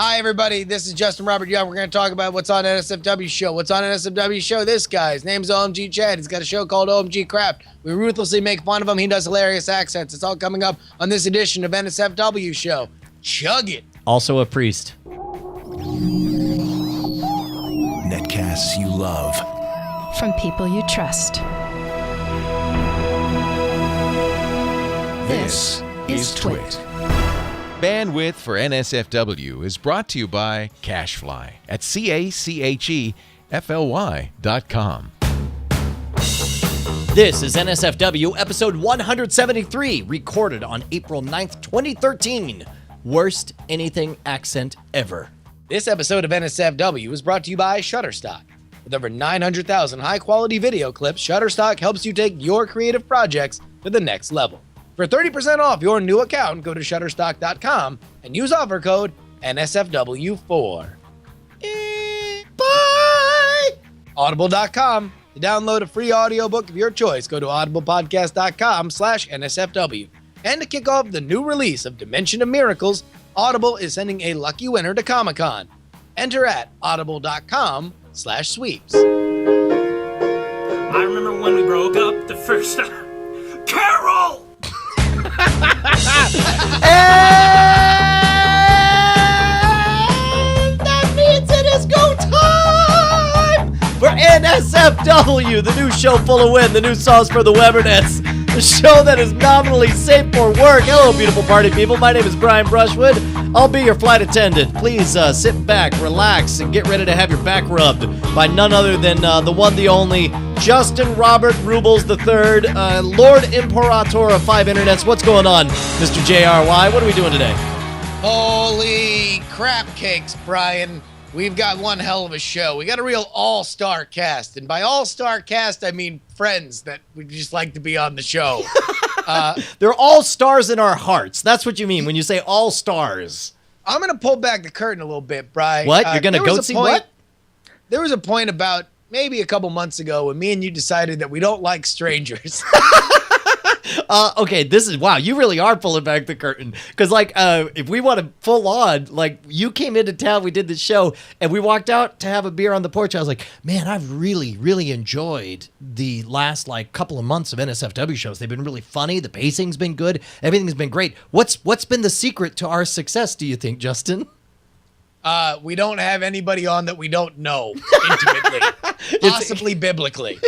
Hi, everybody. This is Justin Robert Young. We're going to talk about what's on NSFW show. What's on NSFW show? This guy. His name's OMG Chad. He's got a show called OMG Craft. We ruthlessly make fun of him. He does hilarious accents. It's all coming up on this edition of NSFW show. Chug it. Also a priest. Netcasts you love. From people you trust. This is TWiT. Bandwidth for NSFW is brought to you by CacheFly at CACHEFLY.com. This is NSFW episode 173, recorded on April 9th, 2013. Worst anything accent ever. This episode of NSFW is brought to you by Shutterstock. With over 900,000 high-quality video clips, Shutterstock helps you take your creative projects to the next level. For 30% off your new account, go to Shutterstock.com and use offer code NSFW4. Bye! Audible.com. To download a free audiobook of your choice, go to audiblepodcast.com/NSFW. And to kick off the new release of Dimension of Miracles, Audible is sending a lucky winner to Comic-Con. Enter at audible.com/sweeps. I remember when we broke up the first time. Carol! And that means it is go time for NSFW, the new show full of win, the new sauce for the Webernets, the show that is nominally safe for work. Hello, beautiful party people. My name is Brian Brushwood. I'll be your flight attendant. Please sit back, relax, and get ready to have your back rubbed by none other than the one, the only, Justin Robert Rubles III, Lord Imperator of 5 Internets. What's going on, Mr. JRY? What are we doing today? Holy crap cakes, Brian. We've got one hell of a show. We got a real all-star cast. And by all-star cast, I mean friends that would just like to be on the show. They're all stars in our hearts. That's what you mean when you say all stars. I'm going to pull back the curtain a little bit, Brian. What? You're going to go see what? There was a point about maybe a couple months ago when me and you decided that we don't like strangers. Okay, this is, wow, you really are pulling back the curtain. Because, like, if we want to full on, like, you came into town, we did the show, and we walked out to have a beer on the porch. I was like, man, I've really, really enjoyed the last, like, couple of months of NSFW shows. They've been really funny. The pacing's been good. Everything's been great. What's been the secret to our success, do you think, Justin? We don't have anybody on that we don't know intimately, possibly biblically.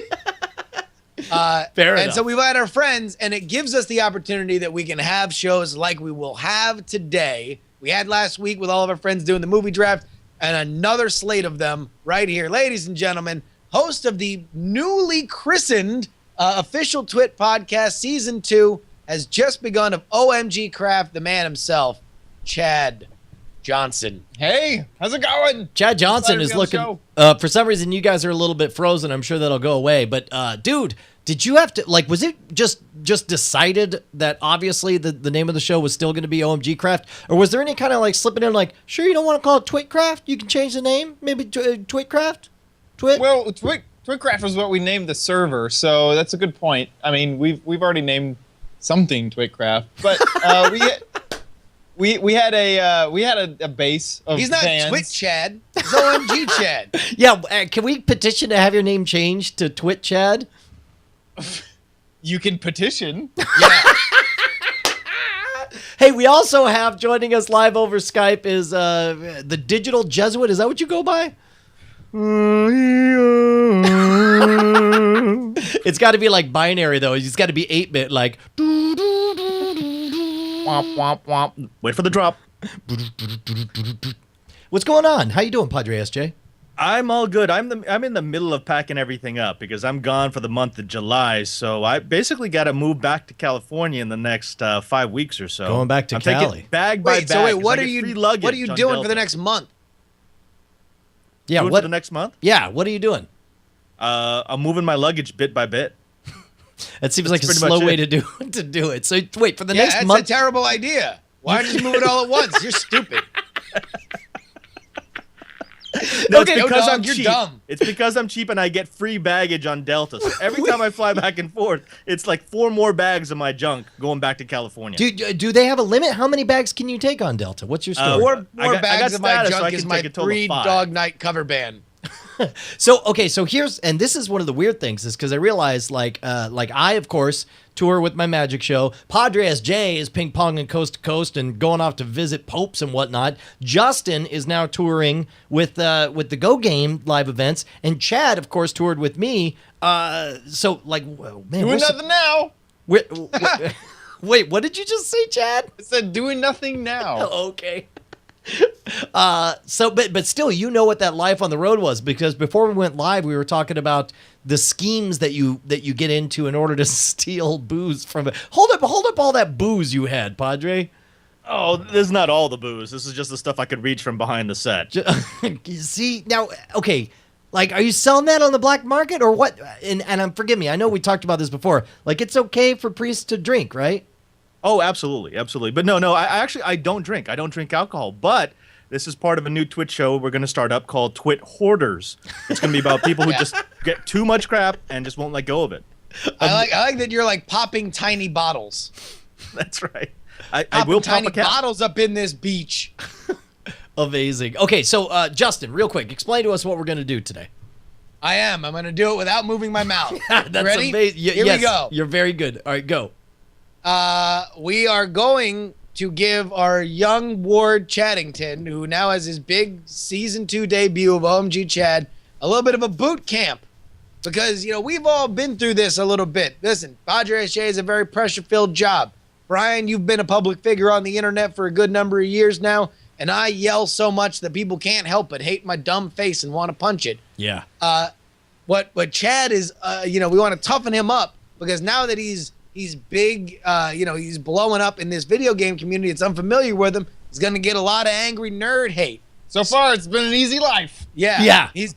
Fair enough. And so we've had our friends, and it gives us the opportunity that we can have shows like we will have today. We had last week with all of our friends doing the movie draft, and another slate of them right here. Ladies and gentlemen, host of the newly christened official TWiT podcast, Season 2, has just begun of OMG Craft, the man himself, Chad Johnson. Hey, how's it going? Chad Johnson is looking, for some reason, you guys are a little bit frozen. I'm sure that'll go away. But, dude, did you have to, like, was it just decided that obviously the name of the show was still going to be OMG Craft? Or was there any kind of, like, slipping in, like, sure, you don't want to call it TWiT Craft? You can change the name? Maybe TWiT Craft? TWiT? Well, TWiT Craft was what we named the server, so that's a good point. I mean, we've already named something TWiT Craft, but we had a base of He's not fans. TWiT Chad. He's OMG Chad. Yeah, can we petition to have your name changed to TWiT Chad? You can petition. Yeah. Hey, we also have joining us live over Skype is the Digital Jesuit. Is that what you go by? It's got to be like binary though. It's got to be 8-bit, like. Womp, womp, womp. Wait for the drop. What's going on? How you doing, Padre SJ? I'm all good. I'm in the middle of packing everything up because I'm gone for the month of July. So I basically got to move back to California in the next 5 weeks or so. Going back to Cali. Bag by bag. What are you doing for the next month? Yeah, what for the next month? Yeah, what are you doing? I'm moving my luggage bit by bit. That seems like a slow way to do it. So wait, for the next month. That's a terrible idea. Why don't you move it all at once? You're stupid. No, Okay, it's because dog, I'm you're cheap. dumb. It's because I'm cheap and I get free baggage on Delta. So every time I fly back and forth, it's like 4 more bags of my junk going back to California. Do they have a limit? How many bags can you take on Delta? What's your story? Four I more got bags of my status, so junk I is can my take a total of 3 5. dog night cover band. So here's, and this is one of the weird things, is because I realized like I of course tour with my magic show. Padre SJ is ping ponging coast to coast and going off to visit popes and whatnot. Justin is now touring with the Go Game live events, and Chad of course toured with me. So like, man, Doing nothing now. wait, what did you just say, Chad? I said doing nothing now. Okay. But still, you know what that life on the road was, because before we went live, we were talking about the schemes that you get into in order to steal booze from it. Hold up all that booze you had, Padre. Oh, this is not all the booze. This is just the stuff I could reach from behind the set. See, now, okay, like, are you selling that on the black market or what? And forgive me, I know we talked about this before. Like, it's okay for priests to drink, right? Oh, absolutely, absolutely. But no, I don't drink. I don't drink alcohol. But this is part of a new Twitch show we're going to start up called Twit Hoarders. It's going to be about people who just get too much crap and just won't let go of it. I like that you're like popping tiny bottles. That's right. I will pop tiny a cap. bottles up in this beach. Amazing. Okay, so Justin, real quick, explain to us what we're going to do today. I'm going to do it without moving my mouth. That's Ready? amazing. Here we go. You're very good. All right, go. We are going to give our young Ward Chaddington, who now has his big season 2 debut of OMG Chad, a little bit of a boot camp. Because, we've all been through this a little bit. Listen, Padre SJ is a very pressure-filled job. Brian, you've been a public figure on the internet for a good number of years now, and I yell so much that people can't help but hate my dumb face and want to punch it. Yeah. What Chad is, we want to toughen him up, because now that he's big, he's blowing up in this video game community that's unfamiliar with him, he's going to get a lot of angry nerd hate. So far, it's been an easy life. Yeah. He's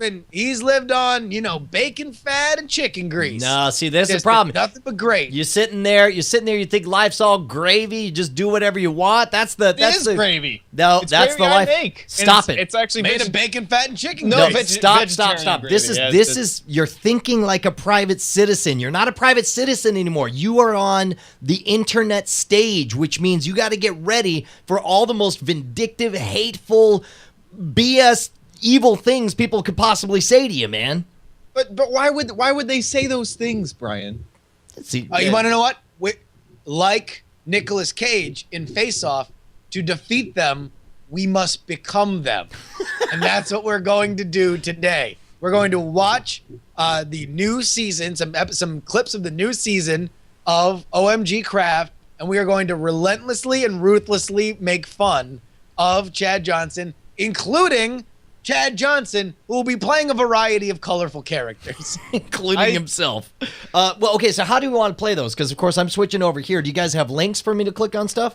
lived on, bacon fat and chicken grease. No, see, that's the Just problem. Nothing but great. You're sitting there, you think life's all gravy, you just do whatever you want. That's the gravy. No, It's that's gravy the I life. make. Stop And it. It's actually Made of bacon fat and chicken No, grease. Stop. vegetarian gravy. This is you're thinking like a private citizen. You're not a private citizen anymore. You are on the internet stage, which means you got to get ready for all the most vindictive, hateful, BS, evil things people could possibly say to you, man. But why would they say those things, Brian? See, You want to know what? Like Nicolas Cage in Face Off, to defeat them, we must become them. And that's what we're going to do today. We're going to watch the new season, some clips of the new season of OMG Craft, and we are going to relentlessly and ruthlessly make fun of Chad Johnson, including Chad Johnson, who will be playing a variety of colorful characters. including himself. Well, okay, so how do we want to play those? Because, of course, I'm switching over here. Do you guys have links for me to click on stuff?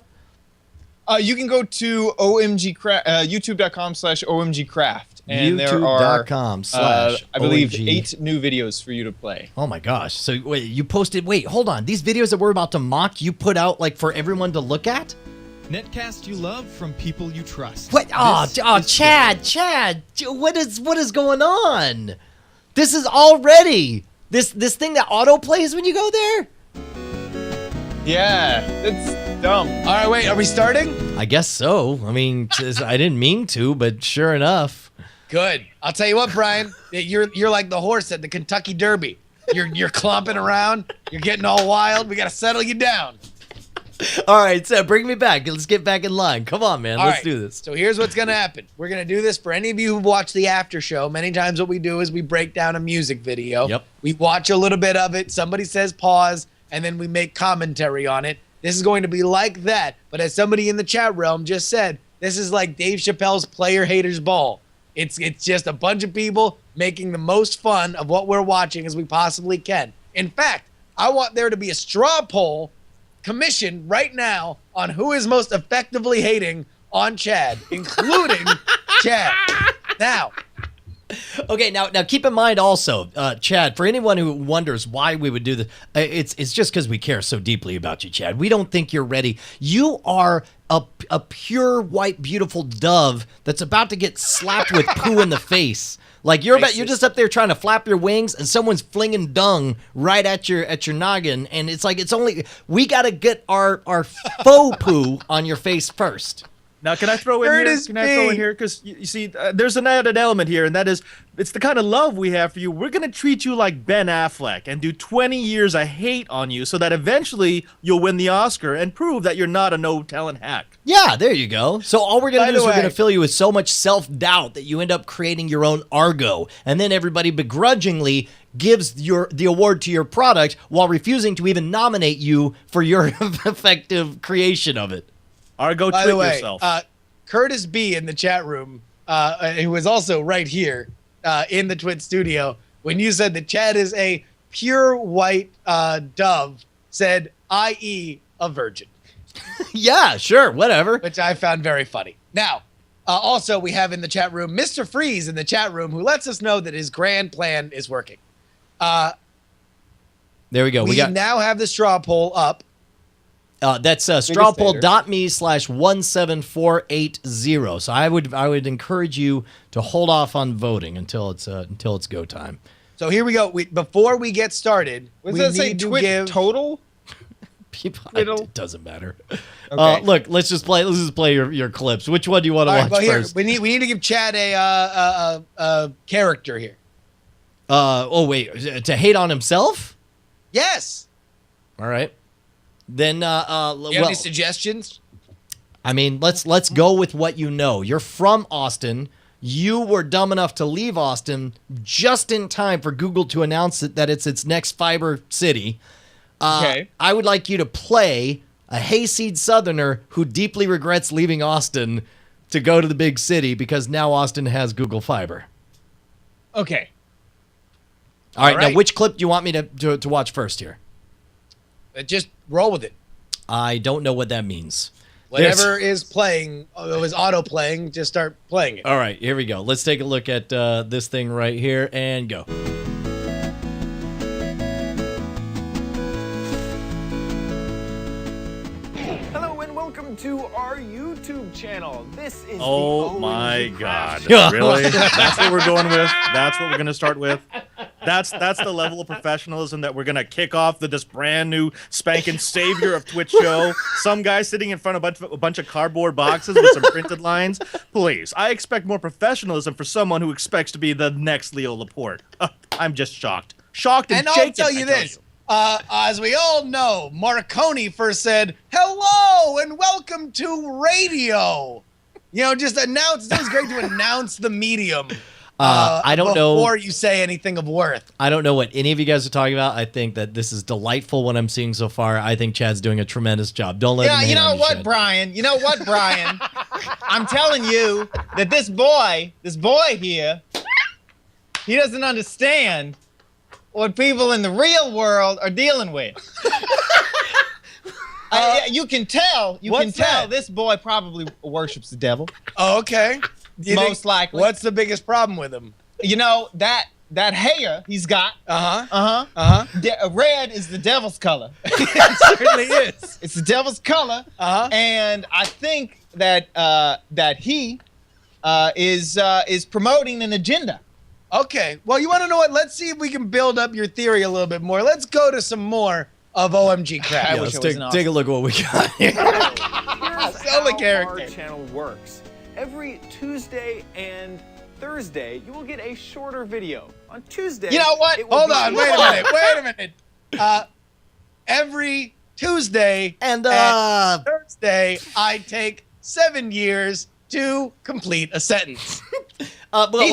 You can go to youtube.com/OMGcraft. And there are, youtube.com/OMG. I believe, 8 new videos for you to play. Oh, my gosh. So, wait, hold on. These videos that we're about to mock, you put out, like, for everyone to look at? Netcast you love from people you trust. What? Chad, what is going on? This is already this thing that auto plays when you go there. Yeah, it's dumb. All right, wait, are we starting? I guess so. I mean, I didn't mean to, but sure enough. Good. I'll tell you what, Brian, you're like the horse at the Kentucky Derby. You're clomping around. You're getting all wild. We got to settle you down. All right, so bring me back. Let's get back in line. Come on, man. Let's do this. So here's what's going to happen. We're going to do this for any of you who've watched the after show. Many times what we do is we break down a music video. Yep. We watch a little bit of it. Somebody says pause, and then we make commentary on it. This is going to be like that. But as somebody in the chat realm just said, this is like Dave Chappelle's Player Haters Ball. It's just a bunch of people making the most fun of what we're watching as we possibly can. In fact, I want there to be a straw poll commissioned right now on who is most effectively hating on Chad, including Chad. Now, Okay, now keep in mind also, Chad, for anyone who wonders why we would do this, it's just because we care so deeply about you, Chad. We don't think you're ready. You are a pure white beautiful dove that's about to get slapped with poo in the face. Like you're just up there trying to flap your wings, and someone's flinging dung right at your noggin, and it's like we got to get our faux poo on your face first. Now, can I throw in here? Can I throw in here? Because you see, there's an added element here, and that is, it's the kind of love we have for you. We're gonna treat you like Ben Affleck and do 20 years of hate on you, so that eventually you'll win the Oscar and prove that you're not a no-talent hack. Yeah, there you go. So all we're gonna do is we're gonna fill you with so much self-doubt that you end up creating your own Argo, and then everybody begrudgingly gives the award to your product while refusing to even nominate you for your effective creation of it. Argo, tweet yourself. Curtis B in the chat room, who was also right here in the TWiT studio, when you said the chat is a pure white dove, said, i.e. a virgin. Yeah, sure, whatever. Which I found very funny. Now, also we have in the chat room Mr. Freeze in the chat room, who lets us know that his grand plan is working. There we go. We now have the straw poll up. That's strawpoll.me/17480. So I would encourage you to hold off on voting until it's go time. So here we go. Before we get started, we need to give total. It doesn't matter. Okay. Look, let's just play your clips. Which one do you want to watch first? We need to give Chad a character here. Oh wait, to hate on himself? Yes. All right. Then, you have any suggestions? I mean, let's go with what you know. You're from Austin. You were dumb enough to leave Austin just in time for Google to announce that it's its next fiber city. Okay. I would like you to play a hayseed Southerner who deeply regrets leaving Austin to go to the big city because now Austin has Google Fiber. Okay. All right. Now, which clip do you want me to watch first here? Just roll with it. I don't know what that means. Whatever is playing, is auto playing, just start playing it. All right, here we go. Let's take a look at this thing right here and go. Hello and welcome to our YouTube channel. This is oh my God! Really? That's what we're going with. That's what we're gonna start with. That's the level of professionalism that we're gonna kick off this brand new spanking savior of Twitch show. Some guy sitting in front of a bunch of cardboard boxes with some printed lines. Please, I expect more professionalism for someone who expects to be the next Leo Laporte. I'm just shocked, and I'll shaken, tell you this. As we all know, Marconi first said, "Hello and welcome to radio." You know, just announce. It was great to announce the medium. I don't know before you say anything of worth. I don't know what any of you guys are talking about. I think that this is delightful what I'm seeing so far. I think Chad's doing a tremendous job. Don't let him hate on you, Chad. Brian? You know what, Brian? I'm telling you that this boy here, he doesn't understand what people in the real world are dealing with. You can tell. This boy probably worships the devil. Oh, okay. Most likely. What's the biggest problem with him? You know, that hair he's got. Red is the devil's color. It certainly is. It's the devil's color. And I think that he is promoting an agenda. Okay. Well, you want to know what? Let's see if we can build up your theory a little bit more. Let's go to some more of OMG crap. Yeah, let's take a look at what we got here. Sell the character. Our channel works. Every Tuesday and Thursday, you will get a shorter video. On Tuesday, you know what? Hold on. Wait a minute. Every Tuesday and Thursday, I take 7 years to complete a sentence. He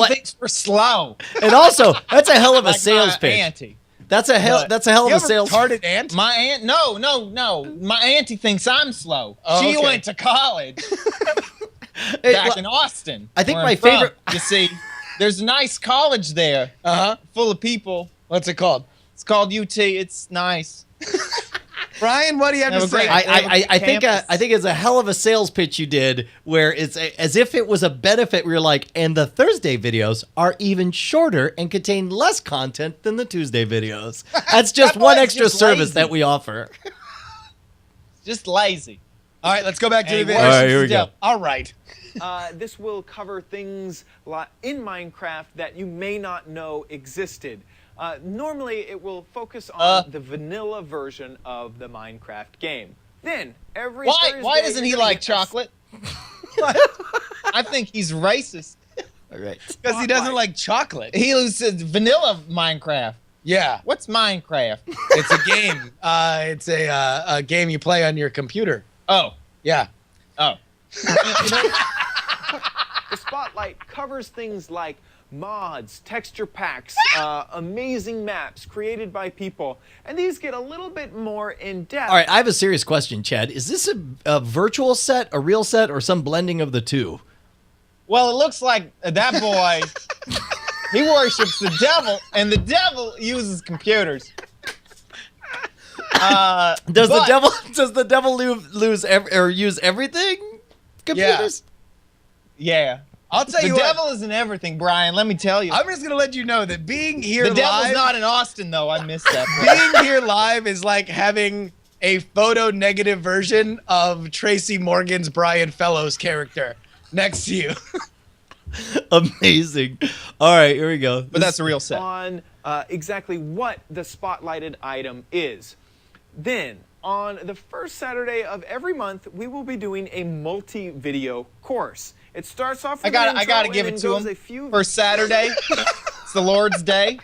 thinks we're slow. And also, that's a hell of a sales pitch. Auntie. That's a hell of a sales. Retarded aunt? My aunt? No. My auntie thinks I'm slow. Oh, she okay. went to college. Back in Austin. I think my favorite. You see, there's a nice college there. Full of people. What's it called? It's called UT. It's nice. Brian, what do you have to say? I think it's a hell of a sales pitch you did, where it's as if it was a benefit. Where you're like, and the Thursday videos are even shorter and contain less content than the Tuesday videos. That's just one extra service that we offer. Just lazy. All right, let's go back to the And he video. All right, worships here we the go. devil. All right. This will cover things in Minecraft that you may not know existed. Normally, it will focus on the vanilla version of the Minecraft game. Then, every Thursday, Why doesn't he you're gonna like get a chocolate? I think he's racist. All right. Because he doesn't like chocolate. He says vanilla Minecraft. Yeah, What's Minecraft? it's a game. It's a game you play on your computer. Oh, Yeah. oh. The spotlight covers things like mods, texture packs, amazing maps created by people, and these get a little bit more in depth. All right, I have a serious question, Chad. Is this a virtual set, a real set, or some blending of the two? Well, it looks like that boy, he worships the devil, and the devil uses computers. Does the devil lose or use everything? Computers? Yeah. I'll tell The you what. devil isn't everything, Brian. Let me tell you. I'm just gonna let you know that being here The devil's live, not in Austin, though. I missed that part. being here live is like having a photo negative version of Tracy Morgan's Brian Fellows character next to you. Amazing. All right, here we go. But that's a real set. On exactly what the spotlighted item is. Then, on the first Saturday of every month, we will be doing a multi-video course. It starts off with I an intro gotta and give then it to goes him. a few For Saturday, it's the Lord's Day.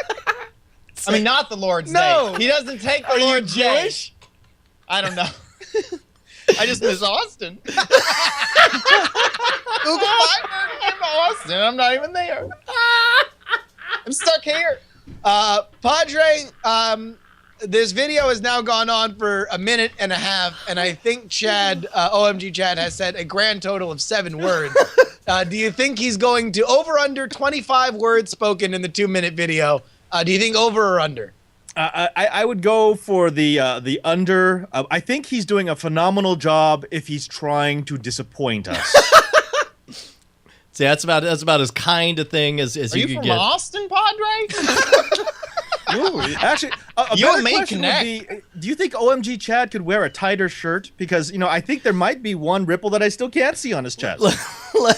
I mean, not the Lord's No. Day. He doesn't take the Are you Lord's Day. Jewish? I don't know. I just miss Austin. Google Fiber in Austin. I'm not even there. I'm stuck here. Padre, this video has now gone on for a minute and a half, and I think Chad, OMG Chad, has said a grand total of 7 words. Do you think he's going to over under 25 words spoken in the 2-minute video? Do you think over or under? I would go for the under. I think he's doing a phenomenal job if he's trying to disappoint us. See, that's about as kind a thing as Are you you could from get. Austin, Padre? Actually, a You better and me question would connect. be, do you think OMG Chad could wear a tighter shirt? Because, I think there might be one ripple that I still can't see on his chest.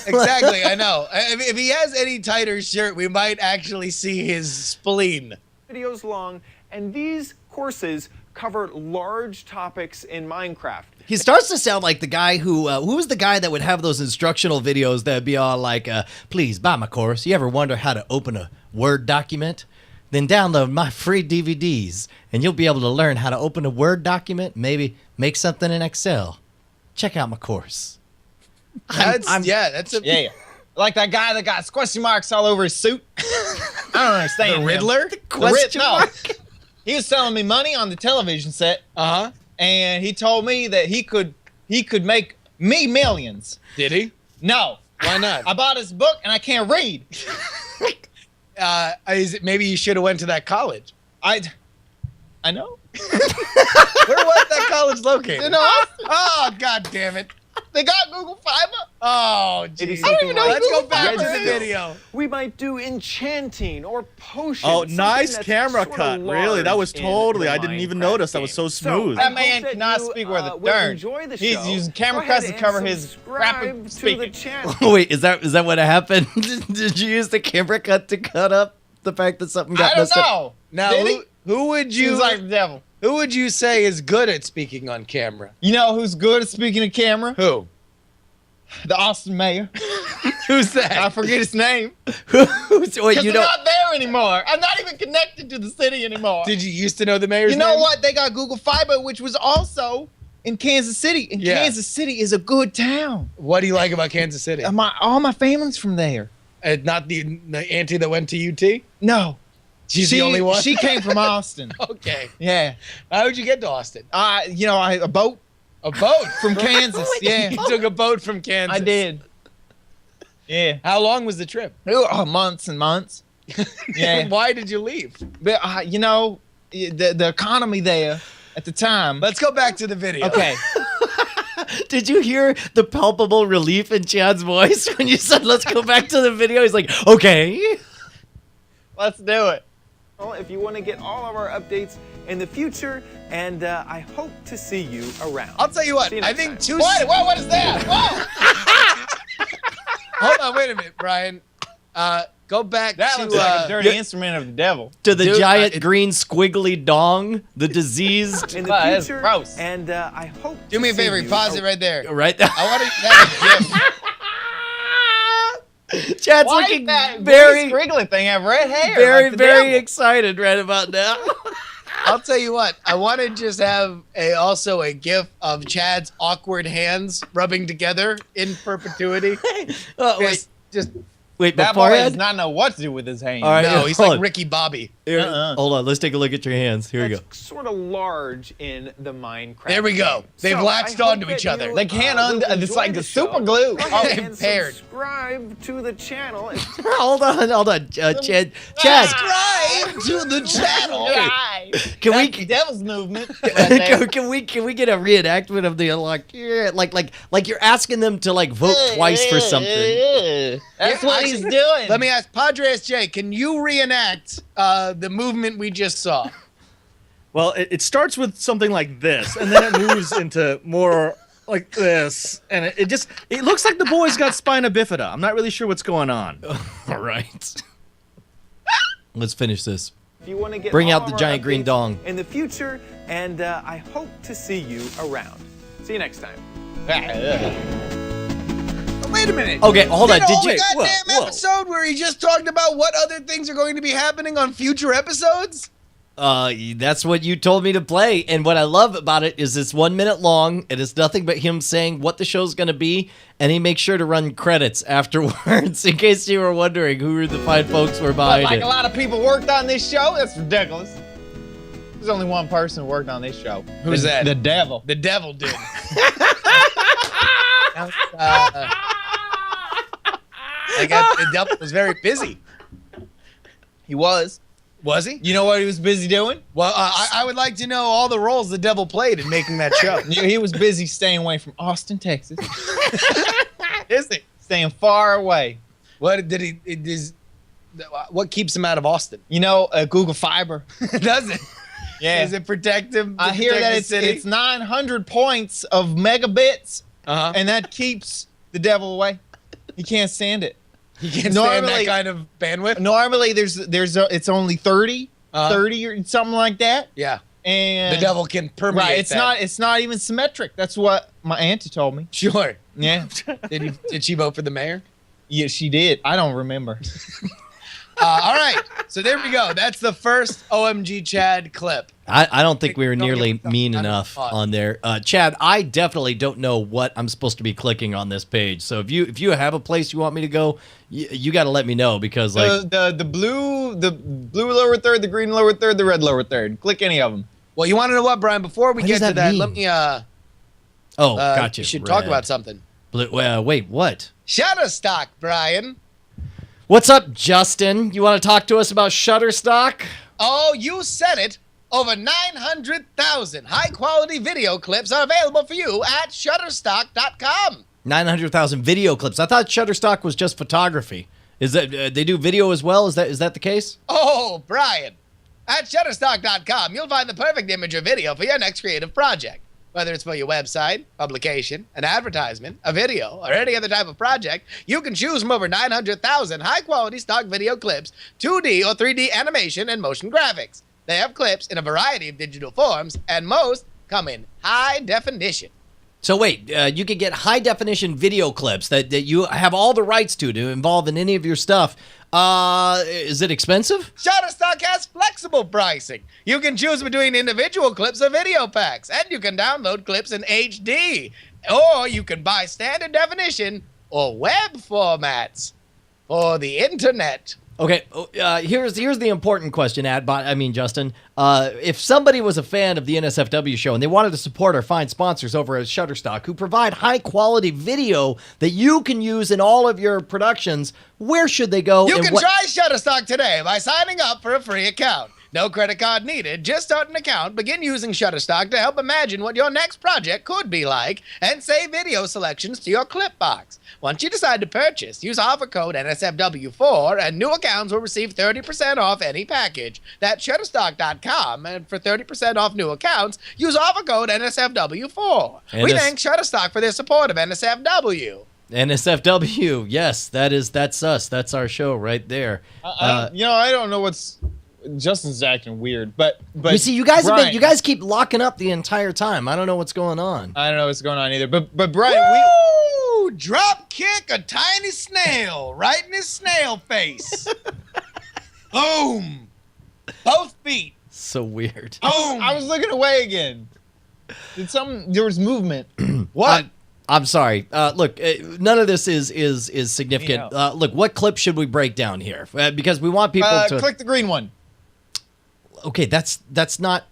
Exactly, I know. If he has any tighter shirt, we might actually see his spleen. videos long, and these courses cover large topics in Minecraft. He starts to sound like the guy who was the guy that would have those instructional videos that would be all like, please buy my course. You ever wonder how to open a Word document? Then download my free DVDs, and you'll be able to learn how to open a Word document, maybe make something in Excel. Check out my course. That's a Yeah. Like that guy that got question marks all over his suit. I don't understand. The him. Riddler? No. He was selling me money on the television set, Uh-huh. and he told me that he could make me millions. Did he? No. Why not? I bought his book and I can't read. Maybe you should have went to that college. I know. Where was that college located? In Austin. Oh, God damn it. They got Google Fiber. Oh, It is jeez. I don't even know Let's Google go back to Fiber the is. video. We might do enchanting or potions. Oh, something nice that's camera sorta cut. Really? That was large in totally. the I didn't even Minecraft notice. That was game. so smooth. I That hope man that cannot you, speak worth a will darn. enjoy the He's show. using camera Go cuts ahead to cover and his subscribe rapid to the speaking. channel. Wait, is that what happened? Did you use the camera cut to cut up the fact that something got I don't messed up? know. Now, Did he? who would He you was like the devil. who would you say is good at speaking on camera? You know who's good at speaking to camera? Who? The Austin mayor. Who's I that? forget his name. Wait, Because you they're know, not there anymore. I'm not even connected to the city anymore. Did you used to know the mayor's You know name? what? They got Google Fiber, which was also in Kansas City. And Yeah. Kansas City is a good town. What do you like about Kansas City? All my family's from there. Not the auntie that went to UT? No. She's the only one? She came from Austin. Okay. Yeah. How would you get to Austin? A boat A boat from Kansas. Yeah. You took a boat from Kansas. I did. Yeah. How long was the trip? Months and months. Yeah. Why did you leave? But, the economy there at the time. Let's go back to the video. Okay. did you hear the palpable relief in Chad's voice when you said, let's go back to the video? He's like, okay. Let's do it. Well, if you want to get all of our updates in the future, and I hope to see you around. I'll tell you what. See you I next think time. What is that? Whoa! Hold on, wait a minute, Brian. Go back That to looks like a dirty instrument of the devil. To the Dude, giant green squiggly dong, the diseased. In the Wow, that's future, gross. and I hope. do me a to see favor. you Pause it right there. Right? I want to have a gift. Chad's Why looking is that very, green squiggly thing have red hair? very, like the very devil? excited right about now. I'll tell you what. I want to just have also a gif of Chad's awkward hands rubbing together in perpetuity. Oh, wait, Just wait, That boy does beforehand? not know what to do with his hands. All right. no, he's hold like on. Ricky Bobby. Here, Uh-uh. Hold on, let's take a look at your hands. Here we go. That's sort of large in the Minecraft. There we go. game. They've So latched I hope onto that each other. you, They can't will it's enjoy like the the show. super glue. Go Oh, ahead and paired. subscribe to the channel. hold on. Chad, Subscribe to the channel. can we That's the devil's movement. Right there. can we get a reenactment of the like you're asking them to like vote twice for something? That's what he's Actually, doing. Let me ask Padre SJ, can you reenact the movement we just saw? Well, it starts with something like this, and then it moves into more like this, and it looks like the boy's got spina bifida. I'm not really sure what's going on. All right. Let's finish this. If you want to get Bring all out the of our giant green updates dong. in the future, and I hope to see you around. See you next time. Wait a minute. Okay, hold on. Did Did a you? whole goddamn episode where he just talked about what other things are going to be happening on future episodes? That's what you told me to play, and what I love about it is it's 1 minute long, and it's nothing but him saying what the show's going to be, and he makes sure to run credits afterwards, in case you were wondering who the fine folks were But behind like it. a lot of people worked on this show? That's ridiculous. There's only one person who worked on this show. Who's that? The devil. The devil did. The devil was very busy. He was. Was he? You know what he was busy doing? Well, I would like to know all the roles the devil played in making that show. He was busy staying away from Austin, Texas. Is he? Staying far away. What did he? What keeps him out of Austin? You know, Google Fiber. Does it? Yeah. Does it protect him? I hear that it's 900 points of megabits, and that keeps the devil away. He can't stand it. He can't stand that kind of bandwidth. Normally, it's only 30 or something like that. Yeah. And the devil can permeate. Right. that. It's not even symmetric. That's what my auntie told me. Sure. Yeah. Did she vote for the mayor? Yeah, she did. I don't remember. All right. So there we go. That's the first OMG Chad clip. I don't think we were nearly mean enough on there. Chad, I definitely don't know what I'm supposed to be clicking on this page. So if you have a place you want me to go, you got to let me know, because like the blue lower third, the green lower third, the red lower third. Click any of them. Well, you want to know what, Brian? Before we What get does to that that, mean? let me. gotcha. We should talk about something. Blue, wait, what? Shutterstock, Brian. What's up, Justin? You want to talk to us about Shutterstock? Oh, you said it. Over 900,000 high-quality video clips are available for you at Shutterstock.com. 900,000 video clips. I thought Shutterstock was just photography. Is that they do video as well? Is that the case? Oh, Brian. At Shutterstock.com, you'll find the perfect image or video for your next creative project. Whether it's for your website, publication, an advertisement, a video, or any other type of project, you can choose from over 900,000 high-quality stock video clips, 2D or 3D animation, and motion graphics. They have clips in a variety of digital forms, and most come in high definition. So wait, you can get high-definition video clips that you have all the rights to involve in any of your stuff. Is it expensive? Shutterstock has flexible pricing. You can choose between individual clips or video packs, and you can download clips in HD. Or you can buy standard definition or web formats for the internet. Okay, here's the important question, Justin. If somebody was a fan of the NSFW show and they wanted to support our fine sponsors over at Shutterstock, who provide high-quality video that you can use in all of your productions, where should they go? You can try Shutterstock today by signing up for a free account. No credit card needed. Just start an account, begin using Shutterstock to help imagine what your next project could be like, and save video selections to your clip box. Once you decide to purchase, use offer code NSFW4, and new accounts will receive 30% off any package. That's Shutterstock.com, and for 30% off new accounts, use offer code NSFW4. We thank Shutterstock for their support of NSFW. NSFW, yes, that's us. That's our show right there. I don't know what's Justin's acting weird, but you see, you guys Brian, you guys keep locking up the entire time. I don't know what's going on. I don't know what's going on either. But Brian, Woo! Drop kick a tiny snail right in his snail face. Boom. Both feet. So weird. Boom. I was looking away again. There was movement. What? I'm sorry. Look, none of this is significant. Look, what clip should we break down here? Because we want people to click the green one. Okay, that's not.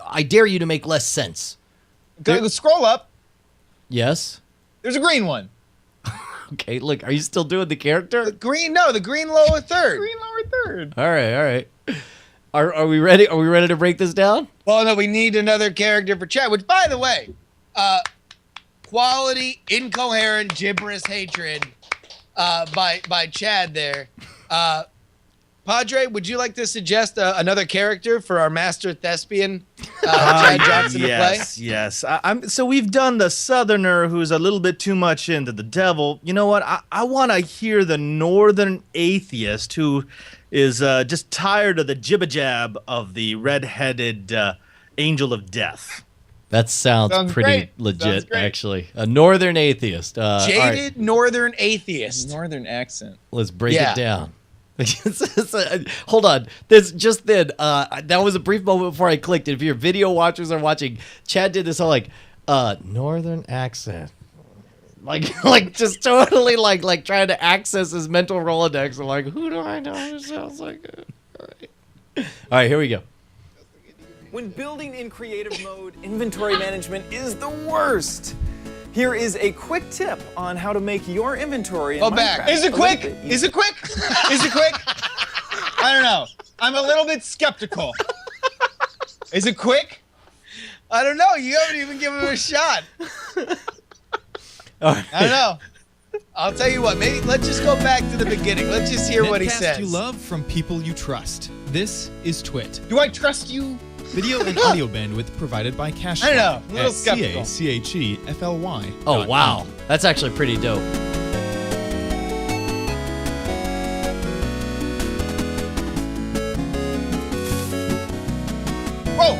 I dare you to make less sense. Go scroll up. Yes. There's a green one. Okay, look, are you still doing the character? The green lower third. Green lower third. All right. Are we ready? Are we ready to break this down? Well, no, we need another character for Chad, which, by the way, quality, incoherent, gibberish hatred by Chad there. Padre, would you like to suggest another character for our master thespian, Chad Johnson, to play? Yes. So we've done the Southerner who's a little bit too much into the devil. You know what? I want to hear the Northern atheist who is just tired of the jibba-jab of the red-headed angel of death. That sounds pretty legit, actually. A Northern atheist. Jaded Northern atheist. Northern accent. Let's break it down. Hold on. That was a brief moment before I clicked. If your video watchers are watching, Chad did this whole Northern accent. Like just totally like trying to access his mental Rolodex. I'm like, who do I know who sounds like it? All right, here we go. When building in creative mode, inventory management is the worst. Here is a quick tip on how to make your inventory in Minecraft. Is it quick? Is it quick? Is it quick? I don't know. I'm a little bit skeptical. Is it quick? I don't know. You haven't even given him a shot. I don't know. I'll tell you what. Maybe let's just go back to the beginning. Let's just hear what he says. Netcast you love from people you trust. This is TWiT. Do I trust you? Video and audio bandwidth provided by Cashfly. I know. A little skeptical. CACHEFLY. Oh, wow. That's actually pretty dope. Whoa!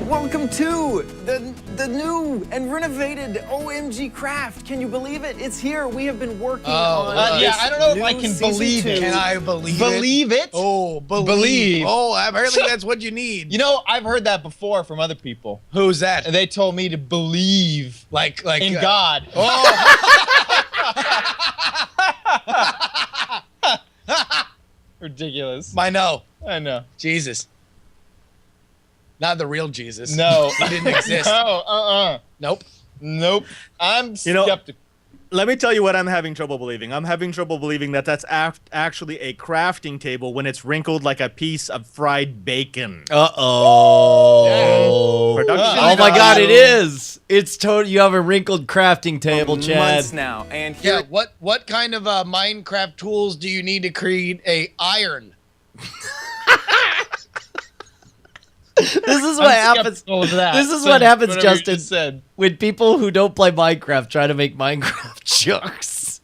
Welcome to the new and renovated OMG Craft. Can you believe it? It's here. We have been working on I don't know if I can believe it. Can I believe it? Believe it? Oh, believe. Oh, apparently that's what you need. You know, I've heard that before from other people. Who's that? And they told me to believe like in God. Ridiculous. I know. Jesus. Not the real Jesus. No. He didn't exist. No, Nope. I'm skeptical. Let me tell you what I'm having trouble believing. I'm having trouble believing that that's actually a crafting table when it's wrinkled like a piece of fried bacon. Uh-oh. Production Oh my God, it is. It's totally. You have a wrinkled crafting table, Chad. Months now, and here. Yeah. What kind of Minecraft tools do you need to create a iron? This is what happens. This is what happens, Justin, when people who don't play Minecraft try to make Minecraft jokes.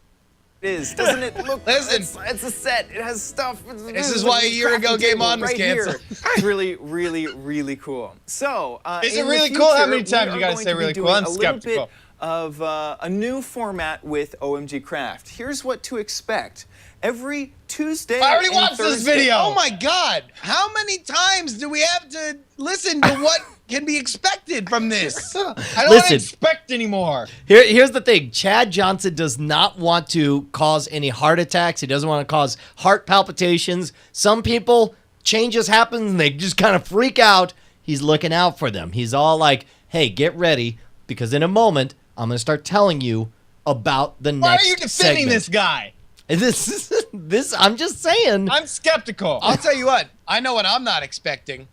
It is, doesn't it? Look, Listen, it's a set. It has stuff. This is why a year ago Game On was canceled. It's really, really, really cool. So, is it really cool? How many times you gotta say really cool? I'm skeptical. Of a new format with OMG Craft. Here's what to expect. Every Tuesday. I already watched this video. Oh my God! How many times do we have to listen to what can be expected from this? I don't want to expect anymore. Here's the thing. Chad Johnson does not want to cause any heart attacks. He doesn't want to cause heart palpitations. Some people, changes happen and they just kind of freak out. He's looking out for them. He's all like, hey, get ready, because in a moment, I'm going to start telling you about the next Why are you defending segment. this guy? And this, I'm just saying. I'm skeptical. I'll tell you what. I know what I'm not expecting.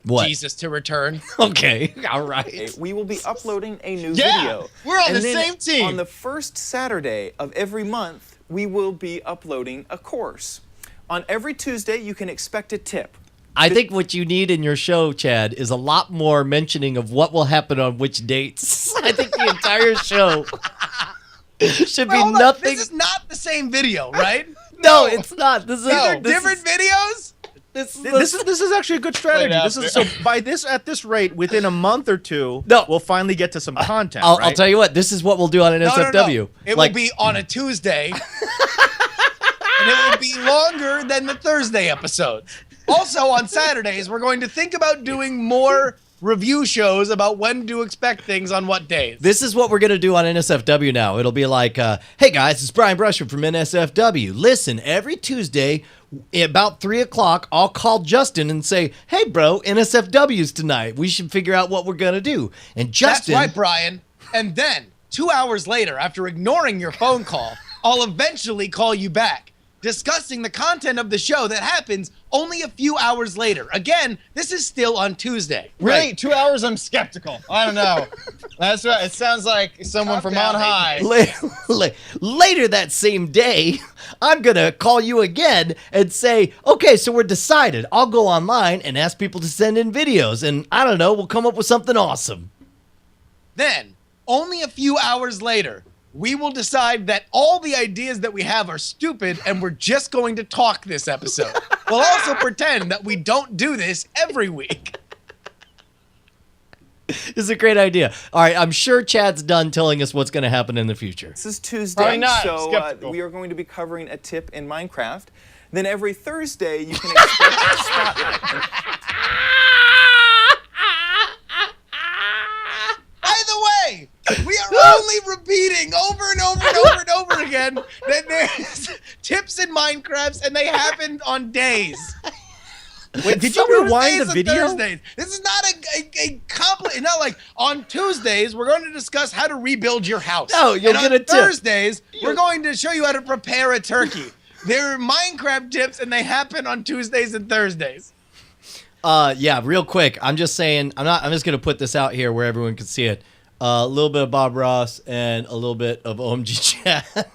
What? Jesus to return. Okay, all right. We will be uploading a new Yeah, video. we're on And the then same team. On the first Saturday of every month, we will be uploading a course. On every Tuesday, you can expect a tip. I think what you need in your show, Chad, is a lot more mentioning of what will happen on which dates. I think the entire show should be Hold on. nothing. This is not the same video, right? No, it's not. This is These are this different is- videos? This This is actually a good strategy. Right This is so at this rate, within a month or two, No. we'll finally get to some content. I'll right? tell you what. This is what we'll do on NSFW. No. It will be on a Tuesday, and it will be longer than the Thursday episodes. Also, on Saturdays, we're going to think about doing more review shows about when to expect things on what days. This is what we're going to do on NSFW now. It'll be like, hey guys, it's Brian Brushwood from NSFW. Listen, every Tuesday about 3 o'clock, I'll call Justin and say, hey bro, NSFW's tonight. We should figure out what we're going to do. And Justin... That's right, Brian. And then, 2 hours later, after ignoring your phone call, I'll eventually call you back, discussing the content of the show that happens only a few hours later. Again, this is still on Tuesday. Really? Right. 2 hours? I'm skeptical. I don't know. That's right. It sounds like someone from on high. Later that same day, I'm going to call you again and say, okay, so we're decided. I'll go online and ask people to send in videos. And I don't know, we'll come up with something awesome. Then, only a few hours later, we will decide that all the ideas that we have are stupid and we're just going to talk this episode. We'll also pretend that we don't do this every week. This is a great idea. All right, I'm sure Chad's done telling us what's going to happen in the future. This is Tuesday, Probably not. so Skeptical. we are going to be covering a tip in Minecraft. Then every Thursday, you can expect a spotlight. By the way, we are only repeating over and over and over and over again that there's tips in Minecraft and they happened on days. Wait, did you rewind the Tuesdays and video? Thursdays. This is not a compliment. Not like on Tuesdays we're going to discuss how to rebuild your house. No, you'll and get on a tip. Thursdays we're going to show you how to prepare a turkey. They're Minecraft tips and they happen on Tuesdays and Thursdays. Yeah, real quick. I'm just saying, I'm just going to put this out here where everyone can see it. A little bit of Bob Ross and a little bit of OMG Chat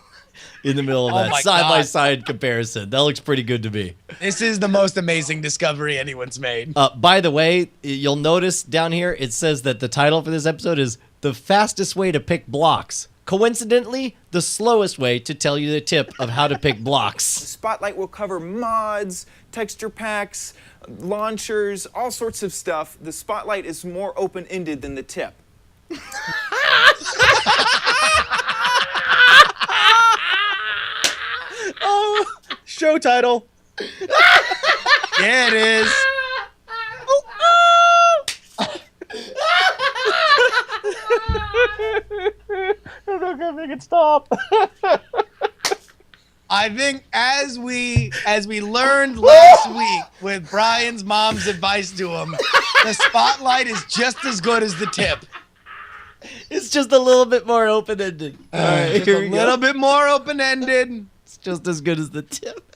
in the middle of Oh that my side-by-side comparison. That looks pretty good to me. This is the most amazing discovery anyone's made. By the way, you'll notice down here it says that the title for this episode is The Fastest Way to Pick Blocks. Coincidentally, the slowest way to tell you the tip of how to pick blocks. Spotlight will cover mods, texture packs, launchers, all sorts of stuff. The Spotlight is more open-ended than the tip. Oh, show title. Yeah, it is. I'm not gonna make it stop. I think as we learned last week with Brian's mom's advice to him, the Spotlight is just as good as the tip. It's just a little bit more open-ended. All right, Just here a we little go. bit more open-ended. It's just as good as the tip.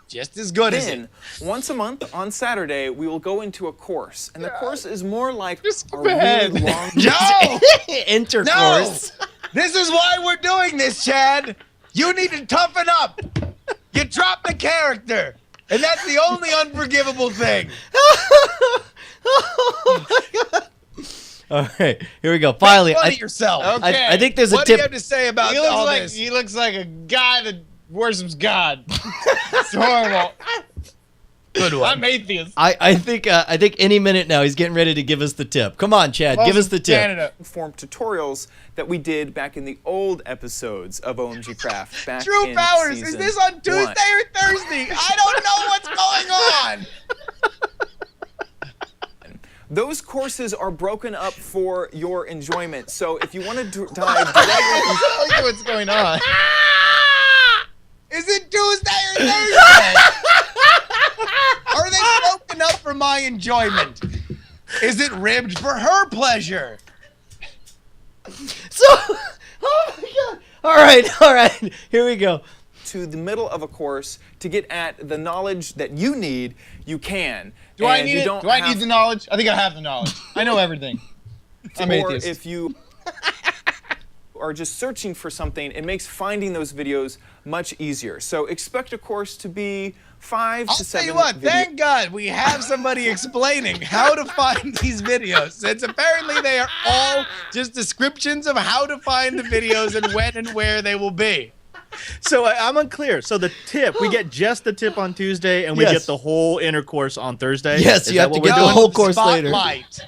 Just as good as it. Then, once a month on Saturday, we will go into a course. And the course is more like a ahead. really long No! Intercourse. No! This is why we're doing this, Chad. You need to toughen up. You dropped the character. And that's the only unforgivable thing. Oh my God. All right, here we go. Finally, Make fun of yourself. Okay. I think there's a What do you tip. have to say about He looks all like this? he looks like a guy that worships God. It's horrible. Good one. I'm atheist. I think any minute now he's getting ready to give us the tip. Come on, Chad, give us the tip. Canada. form tutorials that we did back in the old episodes of OMG Craft. Back True in Powers, is season this on Tuesday 1. or Thursday? I don't know what's going on. Those courses are broken up for your enjoyment. So if you want to dive directly I tell you what's going on. Is it Tuesday or Thursday? Are they broken up for my enjoyment? Is it ribbed for her pleasure? So, oh my God. All right, here we go. to the middle of a course to get at the knowledge that you need, you can. Do I And need you it? don't Do I have need the knowledge? I think I have the knowledge. I know everything. I'm or atheist. if you are just searching for something, it makes finding those videos much easier. So expect a course to be 5 I'll to tell 7 you what, videos. thank God we have somebody explaining how to find these videos. Since apparently they are all just descriptions of how to find the videos and when and where they will be. So I'm unclear. So the tip, we get just the tip on Tuesday, and we Yes. get the whole intercourse on Thursday. Yes, Is you that have to what get we're the doing? whole course later. Spotlight.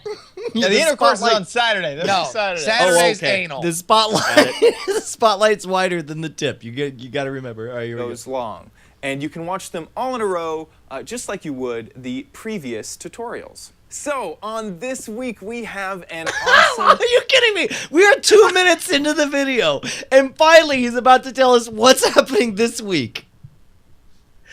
Yeah, the intercourse is spotlight- on Saturday. That's No, Saturday. Saturday's Oh, okay. anal. The spotlight, the spotlight's wider than the tip. You got to remember. All right, here we go. Goes long. And you can watch them all in a row, just like you would the previous tutorials. So, on this week, we have an awesome Are you kidding me? We are 2 minutes into the video, and finally he's about to tell us what's happening this week.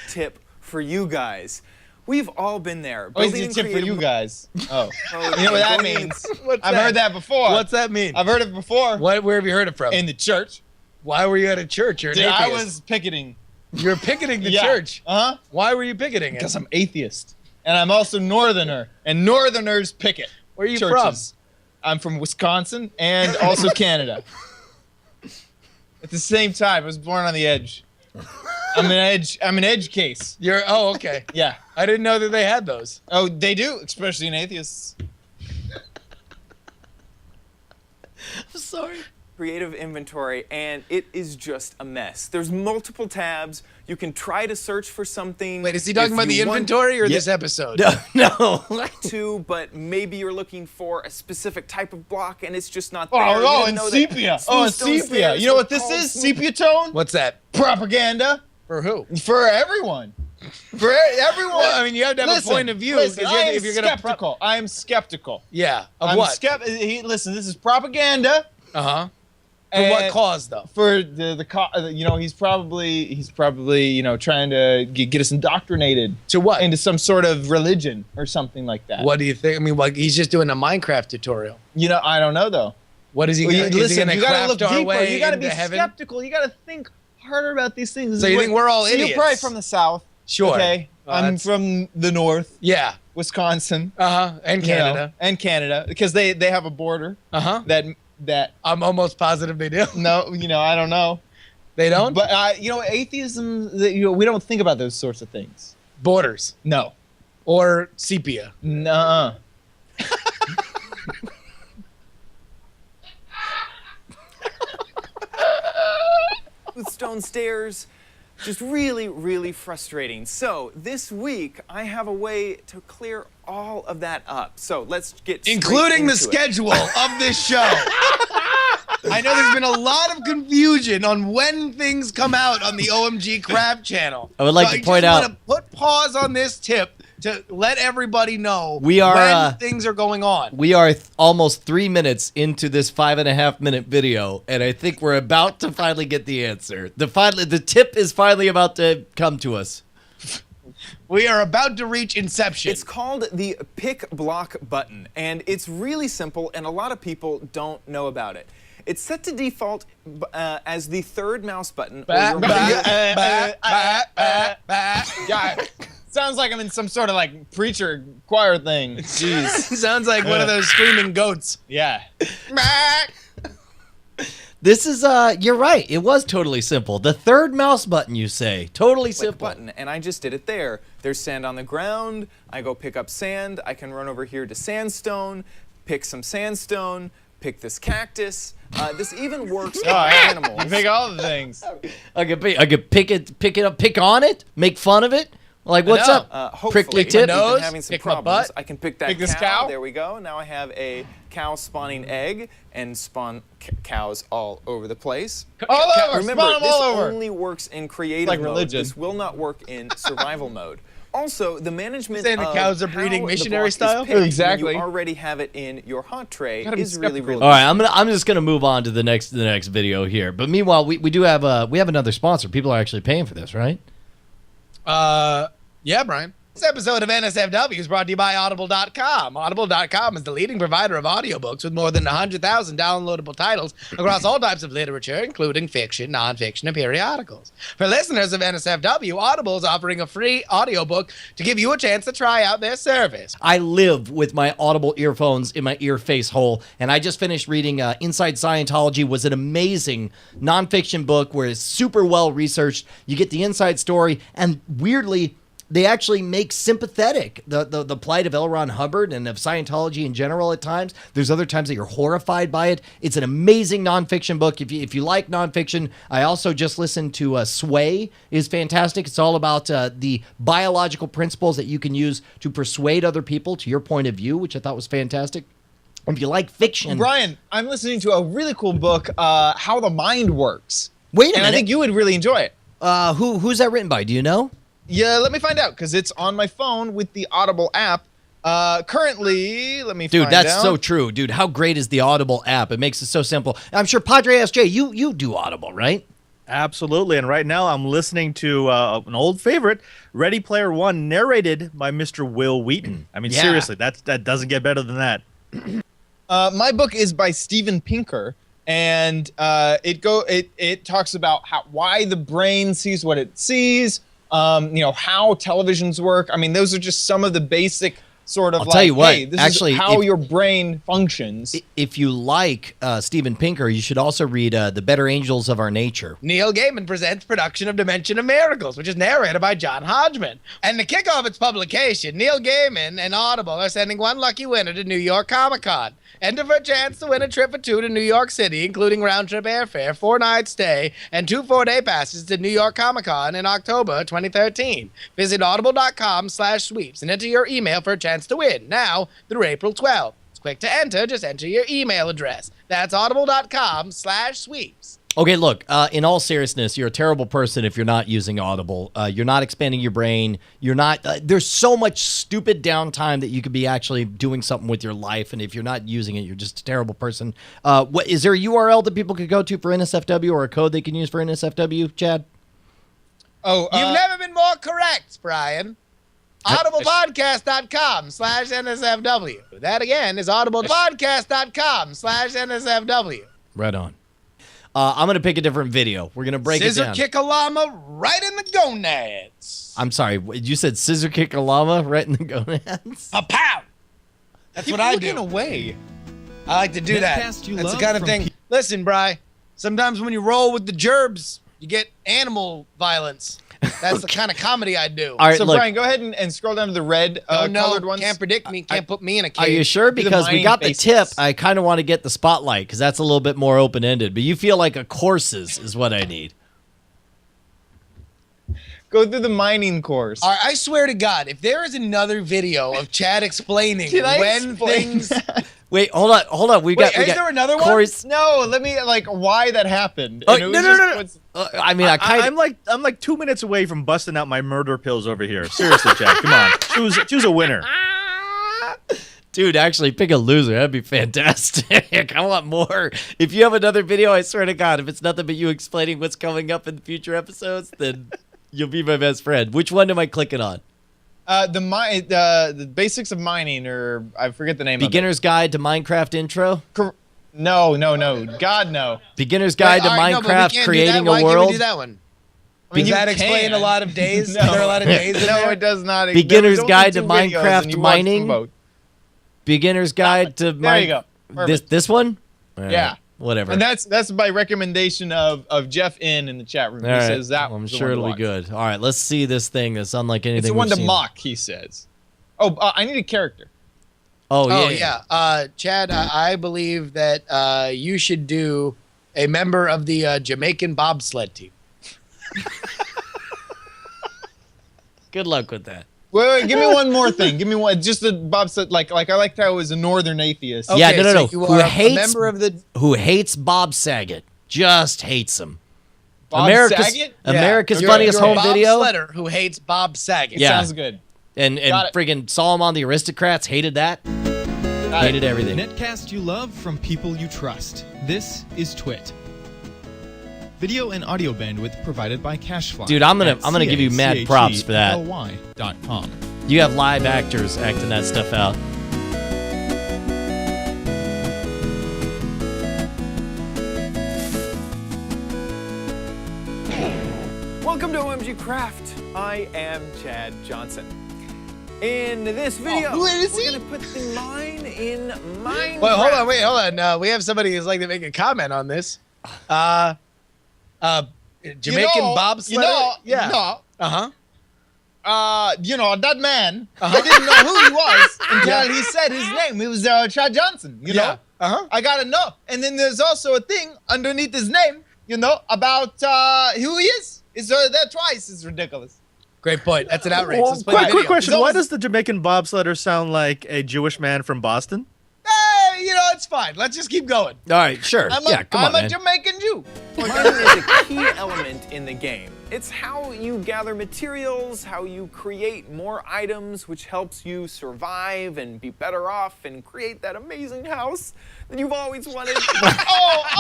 tip for you guys. We've all been there. Oh, it's Building a and tip for creative you guys. Oh. mode You know what that going in- means? What's I've that? heard that before. What's that mean? I've heard it before. Where have you heard it from? In the church. Why were you at a church? You're an Dude, I atheist. was picketing. You're picketing the Yeah. church. Uh-huh. Why were you picketing it? Because I'm atheist. And I'm also northerner. And northerners picket. Where are you churches. I'm from Wisconsin and also Canada. At the same time, I was born on the edge. I'm an edge case. Oh, okay. Yeah. I didn't know that they had those. Oh, they do, especially in atheists. I'm sorry. creative inventory, and it is just a mess. There's multiple tabs. You can try to search for something. Wait, is he talking if about the you want inventory or this episode? No. to, but maybe you're looking for a specific type of block and it's just not there. Oh, You oh, didn't and know that sepia. Oh, and Smooth Stone's sepia. there, You know so what this all is? smooth- Sepia tone? What's that? Propaganda. For who? For everyone. For everyone. Well, I mean, you have to have Listen, a point of view. Listen, Because I am if you're gonna skeptical. I am skeptical. yeah. Of I'm what? Listen, this is propaganda. Uh-huh. For what cause, though? For he's probably trying to get us indoctrinated To what? into some sort of religion or something like that. What do you think? I mean, like he's just doing a Minecraft tutorial. I don't know though. What is he? Well, Gonna, is he listen, gonna you gotta craft look our deeper. way You gotta be into heaven? skeptical. You gotta think harder about these things. So you think we're all So idiots? You're probably from the South. Sure. Okay. I'm that's- from the North, Yeah. Wisconsin. And Canada. And Canada, because they have a border that I'm almost positive they do. no, I don't know. They don't. But atheism, we don't think about those sorts of things. Borders No. or sepia. Nuh-uh. With stone stairs, just really, really frustrating. So this week, I have a way to clear all of that up. So let's get straight Including the into it. schedule of this show. I know there's been a lot of confusion on when things come out on the OMG Crab channel. I would like to point out- I just want to put pause on this tip to let everybody know We are, when things are going on. We are almost 3 minutes into this 5.5 minute video, and I think we're about to finally get the answer. The tip is finally about to come to us. We are about to reach inception. It's called the pick block button, and it's really simple, and a lot of people don't know about it. It's set to default as the third mouse button. Yeah. Sounds like I'm in some sort of like preacher choir thing. Jeez. Sounds like one of those screaming goats. Yeah. This is, you're right. It was totally simple. The third mouse button, you say. Totally Click simple. button, and I just did it there. There's sand on the ground. I go pick up sand. I can run over here to sandstone, pick some sandstone, pick this cactus. This even works on animals. You pick all the things. I could pick it up, pick on it, make fun of it. Like, what's up? Hopefully, Prickly we've tip. been nose, having some pick my problems. butt. I can pick that Pick this cow. There we go. Now I have a cow spawning egg and spawn cows all over the place. All over. Remember, Spawn 'em this all over. only works in creative like mode. religion. This will not work in survival mode. Also, the management Saying the of cows are breeding how the missionary block is style? picked when Exactly. You already have it in your hot tray Gotta be is really, skeptical. really All right, I'm just gonna move on to the next video here. But meanwhile, we do have we have another sponsor. People are actually paying for this, right? Yeah, Brian. This episode of NSFW is brought to you by Audible.com. Audible.com is the leading provider of audiobooks with more than 100,000 downloadable titles across all types of literature, including fiction, nonfiction, and periodicals. For listeners of NSFW, Audible is offering a free audiobook to give you a chance to try out their service. I live with my Audible earphones in my ear face hole, and I just finished reading Inside Scientology. Was an amazing nonfiction book where it's super well researched. You get the inside story, and weirdly, they actually make sympathetic the plight of L. Ron Hubbard and of Scientology in general at times. There's other times that you're horrified by it. It's an amazing nonfiction book. If you like nonfiction, I also just listened to Sway is fantastic. It's all about the biological principles that you can use to persuade other people to your point of view, which I thought was fantastic. If you like fiction. Brian, I'm listening to a really cool book, How the Mind Works. Wait a minute. I think you would really enjoy it. Who's that written by? Do you know? Yeah, let me find out, because it's on my phone with the Audible app. Currently, let me find out. Dude, that's so true. Dude, how great is the Audible app? It makes it so simple. I'm sure Padre SJ, you do Audible, right? Absolutely. And right now I'm listening to an old favorite, Ready Player One, narrated by Mr. Will Wheaton. I mean, seriously, that doesn't get better than that. My book is by Steven Pinker, and it talks about why the brain sees what it sees. How televisions work. I mean, those are just some of the basic sort of tell you what, hey, this actually, is how your brain functions. If you like Steven Pinker, you should also read The Better Angels of Our Nature. Neil Gaiman presents production of Dimension of Miracles, which is narrated by John Hodgman. And to kick off its publication, Neil Gaiman and Audible are sending one lucky winner to New York Comic-Con. Enter for a chance to win a trip for two to New York City, including round-trip airfare, 4-night stay, and 2 4-day passes to New York Comic-Con in October 2013. Visit audible.com/sweeps and enter your email for a chance to win now through April 12th. It's quick to enter. Just enter your email address. That's audible.com/sweeps. Okay, look, in all seriousness, you're a terrible person if you're not using Audible. You're not expanding your brain. You're not. There's so much stupid downtime that you could be actually doing something with your life, and if you're not using it, you're just a terrible person. What is there a URL that people could go to for NSFW or a code they can use for NSFW, Chad? You've never been more correct, Brian. audiblepodcast.com/NSFW. That again is audiblepodcast.com/NSFW. Right on. I'm going to pick a different video. We're going to break it down. Scissor kick a llama right in the gonads. I'm sorry. You said scissor kick a llama right in the gonads? A pow! That's what I do. Looking away. I like to do that. That's the kind of thing. Listen, Bri, sometimes when you roll with the Jerbs, you get animal violence. That's the kind of comedy I do. All right, so, look, Brian, go ahead and scroll down to the red colored ones. Can't predict me. Can't put me in a cage. Are you sure? Because we got the tip. I kind of want to get the spotlight because that's a little bit more open-ended. But you feel like a courses is what I need. Go through the mining course. All right, I swear to God, if there is another video of Chad explaining things... Wait, hold on. We got. Is there another one? No, let me why that happened. Oh, no. I mean, I'm like 2 minutes away from busting out my murder pills over here. Seriously, Chad, come on, choose a winner. Dude, actually, pick a loser. That'd be fantastic. I want more. If you have another video, I swear to God, if it's nothing but you explaining what's coming up in future episodes, then you'll be my best friend. Which one am I clicking on? The basics of mining, or I forget the name. Beginner's Guide to Minecraft Intro. No, God no. Beginner's Guide to Minecraft Creating a World. Why can't we do that one? Does that explain a lot of days? No. Are there a lot of days in there? It does not. Beginner's Guide to Minecraft Mining. Beginner's Guide to There you go. This one? Yeah. Whatever. And that's by recommendation of Jeff in the chat room. He says that I'm sure it'll be good. All right, let's see this thing that's unlike anything. It's the one to mock, he says. I need a character. Oh yeah. Chad, I believe that you should do a member of the Jamaican bobsled team. Good luck with that. Wait, give me one more thing. Give me one, just the bobsled. Like I liked how it was a northern atheist. Okay, yeah, no. You are a member of the who hates Bob Saget, just hates him. Bob Saget? America's funniest home video. Bob Sletter who hates Bob Saget. Yeah. Sounds good. And friggin' saw him on The Aristocrats. Hated that. Hated everything. Netcast you love from people you trust. This is TWiT. Video and audio bandwidth provided by Cashfly. Dude, I'm gonna give you mad props for that. CACHFLY.com. You have live actors acting that stuff out. Welcome to OMG Craft. I am Chad Johnson. In this video, we're gonna put the mine in Minecraft. Well, hold on. We have somebody who's like to make a comment on this. Jamaican bobsledder. Yeah. Uh-huh. That man, I didn't know who he was until he said his name. He was Chad Johnson, you know? Uh-huh. I gotta know. And then there's also a thing underneath his name, about who he is. It's that twice is ridiculous. Great point. That's an outrage. Well, Let's play the video. quick question. Why does the Jamaican bobsledder sound like a Jewish man from Boston? Hey, it's fine. Let's just keep going. All right, sure. I'm a Jamaican Jew. Mining is a key element in the game. It's how you gather materials, how you create more items, which helps you survive and be better off and create that amazing house that you've always wanted.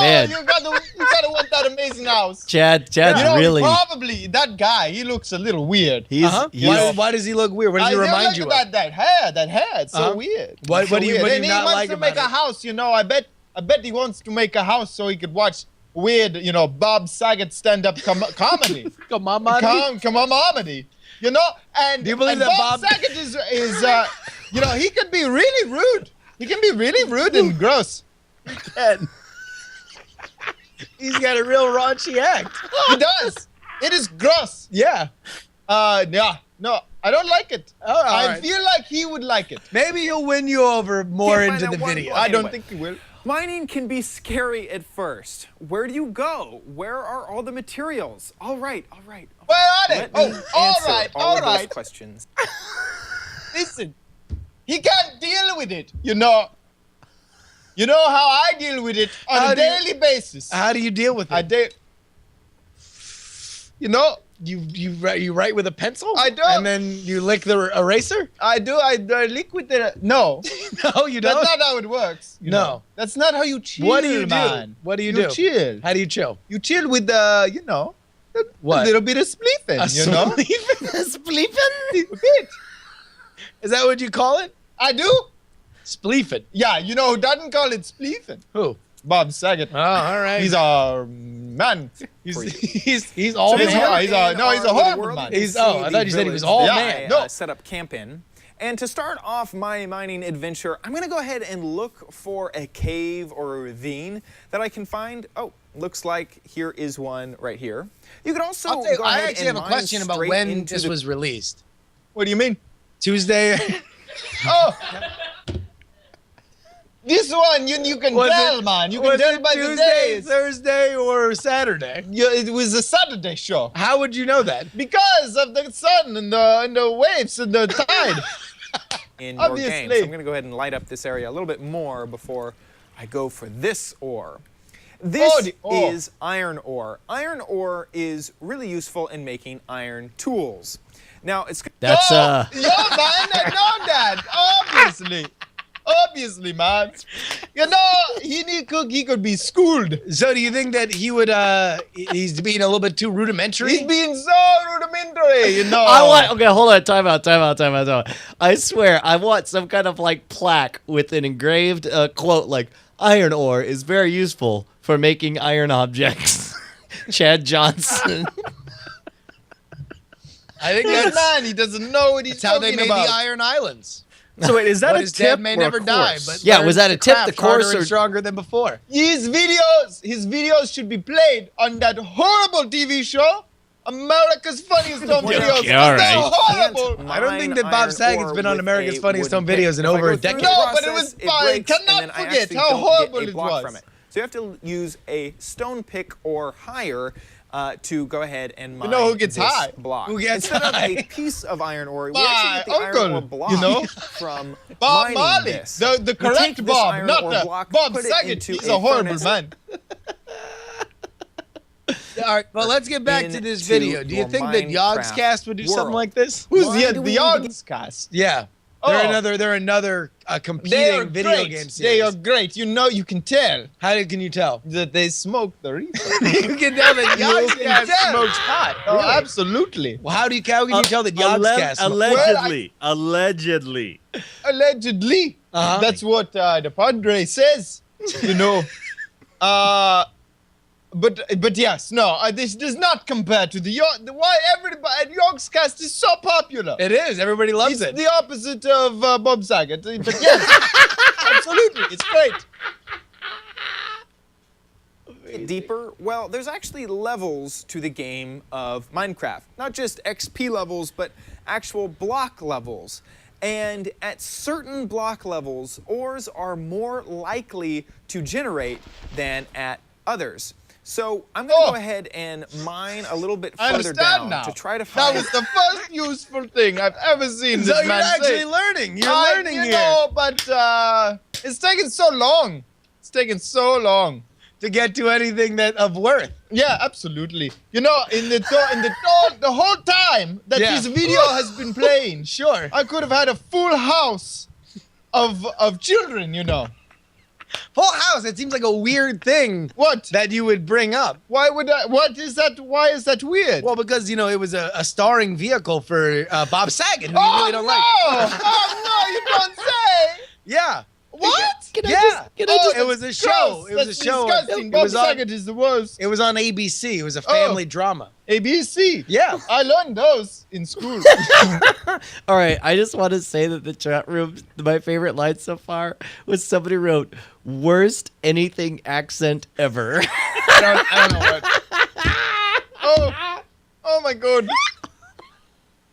Man. You gotta want that amazing house. Chad's really. Probably that guy. He looks a little weird. Why does he look weird? What does he remind you of? That hair. That hair. It's so weird. What do you not like about it? And he wants to make a house. I bet he wants to make a house so he could watch weird, Bob Saget stand-up comedy. Come on, comedy. And do you believe that Bob Saget is he could be really rude. He can be really rude and gross. He's got a real raunchy act. He does. It is gross. Yeah. No, I don't like it. I feel like he would like it. Maybe he'll win you over more Can't into find the that one video. point. I don't think he will. Mining can be scary at first. Where do you go? Where are all the materials? All right. Where are they? Let me all answer right. all of those questions. Listen, he can't deal with it. You know how I deal with it on a daily basis. How do you deal with it? You write with a pencil? I do. And then you lick the eraser? I do. I lick with the no. No, you don't. That's not how it works. No, that's not how you chill. What do you man. do? What do you You do? chill. How do you chill? You chill with What? a little bit of spleefing. Spleefing? A bit. Is that what you call it? I do. Spleefing. Yeah, who doesn't call it spleefing? Who? Bob Saget. Oh, all right. He's a man. He's all man. He's a horrible man. I thought you said he was all man. No. Set up camp in. And to start off my mining adventure, I'm going to go ahead and look for a cave or a ravine that I can find. Oh, looks like here is one right here. You could also go ahead I actually have and a question about when this was released. What do you mean? Tuesday. Oh. This one, you can tell, man. You can tell by the days. Thursday, or Saturday? Yeah, it was a Saturday show. How would you know that? Because of the sun and the waves and the tide. In your game. So I'm going to go ahead and light up this area a little bit more before I go for this ore. This is iron ore. Iron ore is really useful in making iron tools. Now, it's... That's, Yeah, man, I know that. Obviously, man. He could be schooled. So do you think that he would, he's being a little bit too rudimentary? He's being so rudimentary, Okay, hold on. Time out. I swear, I want some kind of plaque with an engraved quote like, "Iron ore is very useful for making iron objects." Chad Johnson. I think that's man. He doesn't know what he's how they talking made about. the Iron Islands. So wait, is that But a his tip dad may or never a die, course? but Yeah, was that a tip, the craft course, harder or and stronger than before? His videos should be played on that horrible TV show, America's Funniest Home Videos. Okay, all right. They're horrible. I don't think that Bob Saget's been on America's Funniest Home Videos in over a decade. No, but it was fine. Cannot forget how horrible it was. From it. So you have to use a stone pick or higher to go ahead and mine who gets this high? block. Who gets Instead high? of a piece of iron ore, we My actually get the iron ore uncle, block from Bob mining Marley, this. the You take correct this Bob, iron not ore the block, Bob put it Saget. into He's a horrible furnace. man. All right, well, let's get back to this Into video. Do you your think that Minecraft Yogscast would do something world. like this? Who's Why do the we need to Yogs cast? Yeah. They're another competing video game series. They are great. You know, you can tell. Can you tell? That they smoke the reefer. You can tell that Yogscast smokes pot. Oh, Really? absolutely. Well, how can you tell that Yogscast smokes? Allegedly. Allegedly. That's what the Padre says. You know. But yes, no. This does not compare to why everybody Yogscast is so popular. It is. Everybody loves it. It's the opposite of Bob Saget. But yes, absolutely, it's great. Deeper? Well, there's actually levels to the game of Minecraft. Not just XP levels, but actual block levels. And at certain block levels, ores are more likely to generate than at others. So I'm going to go ahead and mine a little bit further down to try to find... That was the first useful thing I've ever seen this man say. So you're actually learning. You're learning here. You know, but it's taken so long. It's taken so long. To get to anything of worth. Yeah, absolutely. You know, the whole time that this video has been playing, sure, I could have had a full house of children, you know. Full house. It seems like a weird thing. What? That you would bring up. Why would I? What is that? Why is that weird? Well, because, you know, it was a starring vehicle for Bob Saget, who you really don't like. Oh, no, you don't say. Yeah. What? It was a show. It was a show. Disgusting. Bob Saget is the worst. It was on ABC. It was a family drama. ABC? Yeah. I learned those in school. All right, I just want to say that the chat room, my favorite line so far was somebody wrote, worst anything accent ever. I don't know what. Oh my God.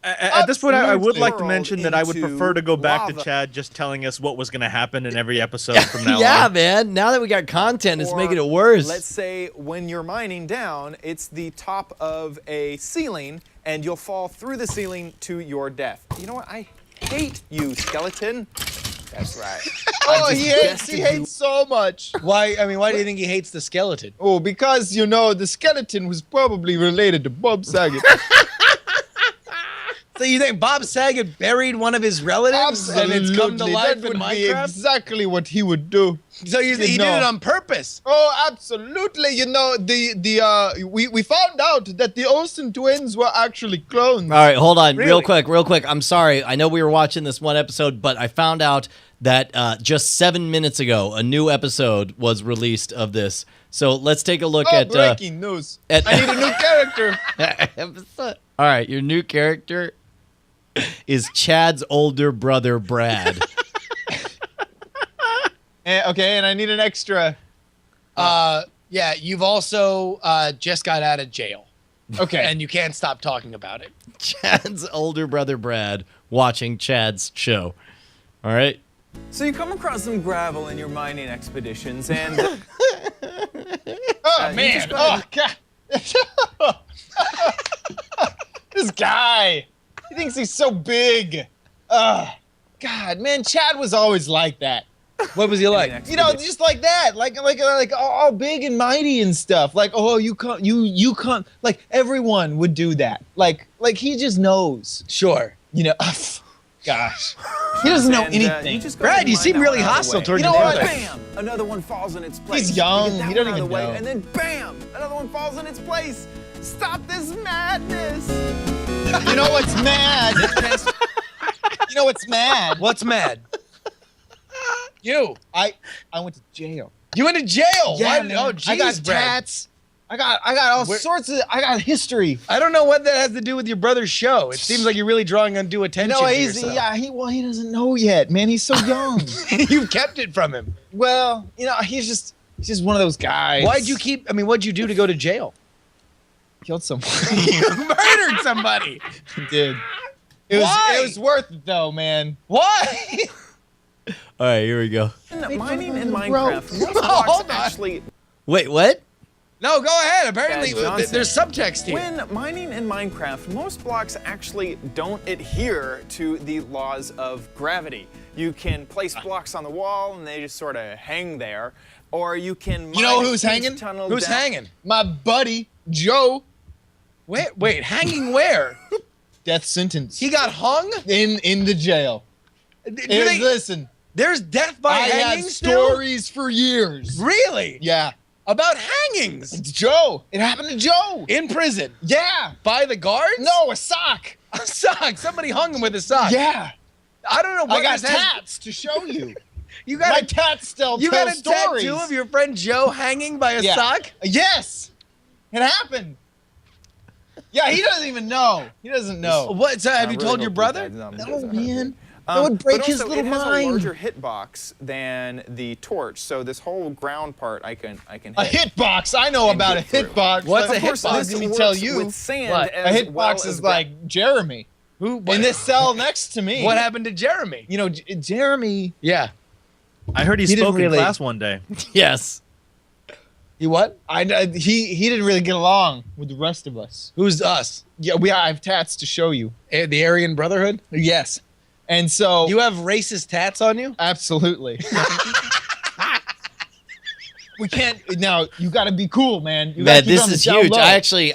At this point, I would like to mention that I would prefer to go back to Chad just telling us what was going to happen in every episode from now on. Yeah, man. Now that we got content, it's making it worse. Let's say when you're mining down, it's the top of a ceiling, and you'll fall through the ceiling to your death. You know what? I hate you, skeleton. That's right. Oh, he hates so much. Why? I mean, why do you think he hates the skeleton? Oh, because, you know, the skeleton was probably related to Bob Saget. So you think Bob Saget buried one of his relatives and it's come to life that in would be Minecraft? exactly what he would do. So he did it on purpose? Oh, absolutely. You know, we found out that the Olsen twins were actually clones. All right, hold on. Real quick. I'm sorry. I know we were watching this one episode, but I found out that just 7 minutes ago, a new episode was released of this. So let's take a look at... breaking news. I need a new character. All right, your new character is Chad's older brother, Brad. Okay, and I need an extra. Yeah, you've also just got out of jail. Okay. And you can't stop talking about it. Chad's older brother, Brad, watching Chad's show. All right? So you come across some gravel in your mining expeditions, and... Oh, man. Oh, God. This guy. He thinks he's so big. God, man, Chad was always like that. What was he like? You know, just like that, like all big and mighty and stuff. Like, oh, you can't. Like everyone would do that. Like he just knows. Sure. You know, gosh, he doesn't know anything. Brad, you seem really hostile toward you know what? Bam! Another one falls in its place. He's young. You get that He doesn't one out of even the way, know. And then bam! Another one falls in its place. Stop this madness! You know what's mad? You know what's mad? What's mad? You. I went to jail. You went to jail? Yeah, Why? man. Oh, geez, I got Brad. tats. I got all sorts of. I got history. I don't know what that has to do with your brother's show. It seems like you're really drawing undue attention to yourself. He doesn't know yet, man. He's so young. You've kept it from him. Well, you know, he's just one of those guys. What'd you do to go to jail? Killed someone. You murdered somebody. Did. Why? It was worth it though, man. Why? All right, here we go. Mining in Minecraft, most Hold blocks on. actually... Wait, what? No, go ahead. Apparently, Johnson. there's subtext here. When mining in Minecraft, most blocks actually don't adhere to the laws of gravity. You can place blocks on the wall and they just sort of hang there, or you can mine You know a who's huge hanging? tunnel Who's down. hanging? My buddy Joe. Wait, hanging where? Death sentence. He got hung? in the jail. Listen, There's death by I hanging had still? stories for years. Really? Yeah. About hangings? It's Joe. It happened to Joe. In prison? Yeah. By the guards? No, a sock. A sock. Somebody hung him with a sock. Yeah. I don't know what I got this has- tats to show you. You got My a, tats still you tell got a stories. tattoo of your friend Joe hanging by a Yeah. sock? Yes. It happened. Yeah, he doesn't even know. He doesn't know. What? So have I you really told your hope brother? that No, man. That would break but his also, little it has mind. a larger hitbox than the torch, so this whole ground part I can hit. A hitbox. I know And about a get through. hitbox. What's a Of course, hitbox? Let me This tell works you. with sand What? A as hitbox well is as like Jeremy. Who? In this cell next to me. What happened to Jeremy? You know, Jeremy. Yeah. I heard he He didn't spoke in really- class one day. Yes. He what? He didn't really get along with the rest of us. Who's us? Yeah, I have tats to show you. The Aryan Brotherhood? Yes. And so You have racist tats on you? absolutely. We can't now. You got to be cool, man. You gotta Man, keep this on the is down huge. low.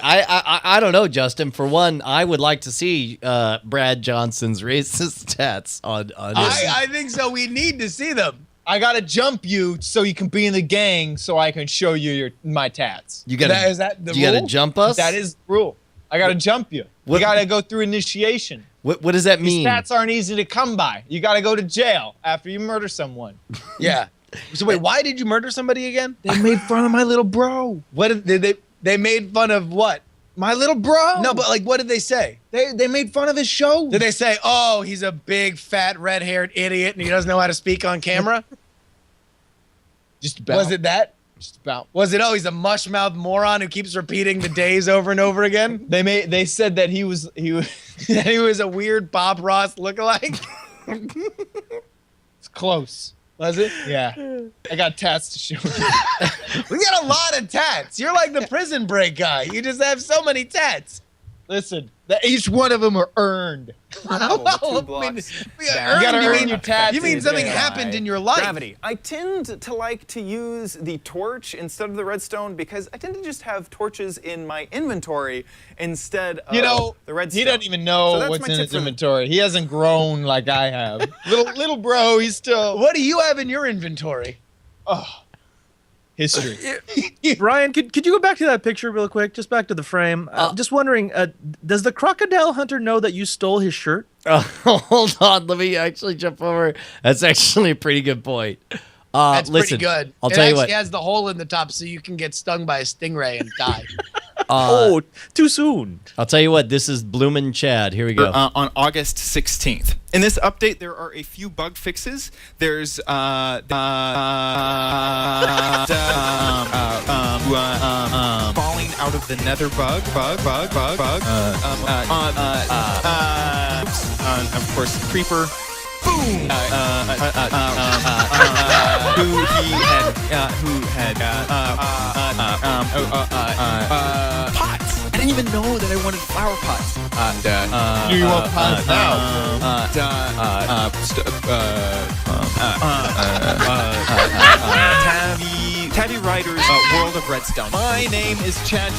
I don't know, Justin. For one, I would like to see Brad Johnson's racist tats on his. I think so. We need to see them. I gotta jump you so you can be in the gang, so I can show you my tats. You gotta, Is that the you gotta rule? jump us. That is the rule. I gotta jump you. What- You gotta go through initiation. What does that These mean? tats aren't easy to come by. You gotta go to jail after you murder someone. Yeah. So wait, why did you murder somebody again? They made fun of my little bro. What did they made fun of what? My little bro. No, but like what did they say? They made fun of his show. Did they say, "Oh, he's a big fat red-haired idiot and he doesn't know how to speak on camera"? Just about. Was it that? Just about. Was it, "Oh, he's a mush-mouthed moron who keeps repeating the days over and over again"? They said that he was That he was a weird Bob Ross lookalike? It's close. Was it? Yeah. I got tats to show you. We got a lot of tats. You're like the prison break guy. You just have so many tats. Listen, each one of them are earned. Well, Well, 2 I mean, blocks we down. earned, You gotta you earn mean- your tats. You mean something by happened in your life? Gravity. I tend to like to use the torch instead of the redstone because I tend to just have torches in my inventory instead of You know, the redstone. he doesn't even know So that's what's my in tip his for the- inventory. He hasn't grown like I have. little bro, he's still What do you have in your inventory? history. Brian, could you go back to that picture real quick? Just back to the frame. Just wondering, does the crocodile hunter know that you stole his shirt? Hold on, let me actually jump over. That's actually a pretty good point. That's listen, pretty good. I'll it tell you actually what. has the hole in the top so you can get stung by a stingray and die. Oh, too soon. I'll tell you what. This is Bloomin' Chad. Here we go. On August 16th. In this update, there are a few bug fixes. There's falling out of the nether bug. Of course, creeper. Boom! Pots. I didn't even know that I wanted flower pots. Do you want pots now? Tabby Riders World of Redstone. My name is Chad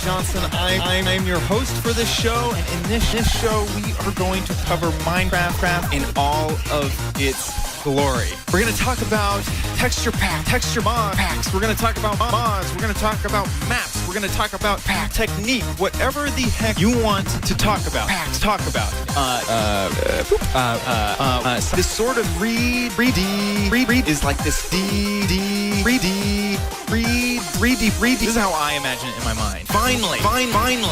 Johnson. I'm your host for this show, and in this show we are going to cover Minecraft in all of its glory. We're going to talk about texture mod packs. We're going to talk about mods. We're going to talk about maps. We're going to talk about pack technique. Whatever the heck you want to talk about. Packs, talk about. This sort of read is like this read. This is how I imagine it in my mind. Finally,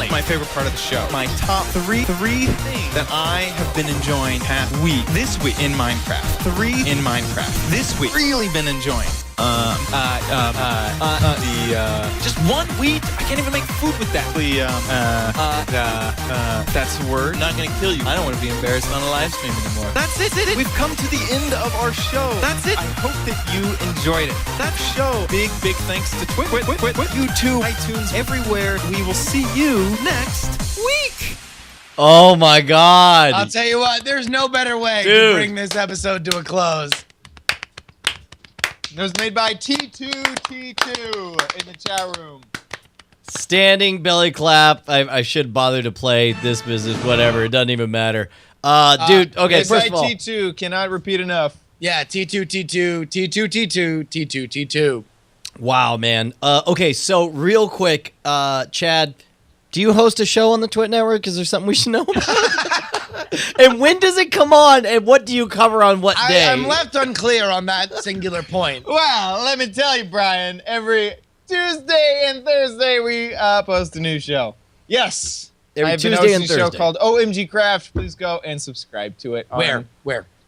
my favorite part of the show. My top three things that I have been enjoying this week in Minecraft. 3 in Minecraft. This week, really been enjoying. Just one wheat. I can't even make food with that. That's a word. Not gonna kill you. I don't want to be embarrassed on a live stream anymore. That's it. We've come to the end of our show. That's it. I hope that you enjoyed it. That show. Big thanks to TWiT, YouTube, iTunes, everywhere. We will see you next week. Oh my God! I'll tell you what, there's no better way to Dude. bring this episode to a close. It was made by T2 in the chat room. Standing belly clap. I should bother to play this business, whatever. It doesn't even matter. Dude, okay, first of all. T2 cannot repeat enough. Yeah, T2, T2, T2, T2, T2, T2. Wow, man. Okay, so real quick, Chad, do you host a show on the TWiT network? Is there something we should know about? And when does it come on, and what do you cover on what day? I'm left unclear on that singular point. Well, let me tell you, Brian, every Tuesday and Thursday we post a new show. Yes. Every I've been Tuesday and hosting a show Thursday. called OMG Craft. Please go and subscribe to it. Where?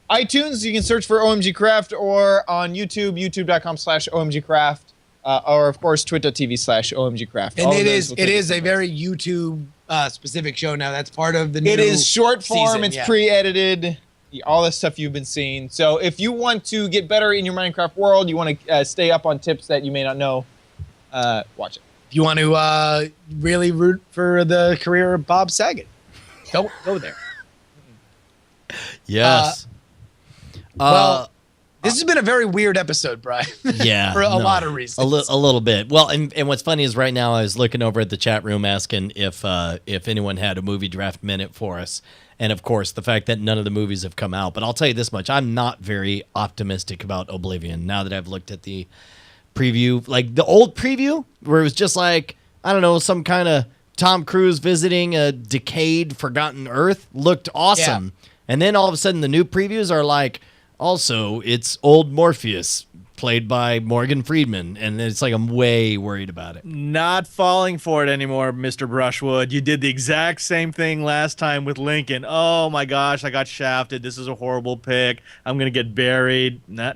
iTunes. You can search for OMG Craft, or on YouTube, youtube.com/OMG Craft. Or, of course, twit.tv/OMG Craft. And it is a very YouTube specific show now. That's part of the new It is short form. season, It's yeah. pre-edited. All the stuff you've been seeing. So if you want to get better in your Minecraft world, you want to stay up on tips that you may not know, watch it. If you want to really root for the career of Bob Saget, go there. Yes. Well, this has been a very weird episode, Brian. Yeah. For a lot of reasons. A little bit. Well, and what's funny is right now I was looking over at the chat room asking if anyone had a movie draft minute for us. And, of course, the fact that none of the movies have come out. But I'll tell you this much. I'm not very optimistic about Oblivion now that I've looked at the preview. Like, the old preview where it was just like, I don't know, some kind of Tom Cruise visiting a decayed, forgotten Earth looked awesome. Yeah. And then all of a sudden the new previews are like, also, it's old Morpheus, played by Morgan Freeman, and it's like I'm way worried about it. Not falling for it anymore, Mr. Brushwood. You did the exact same thing last time with Lincoln. Oh my gosh, I got shafted. This is a horrible pick. I'm gonna get buried. No.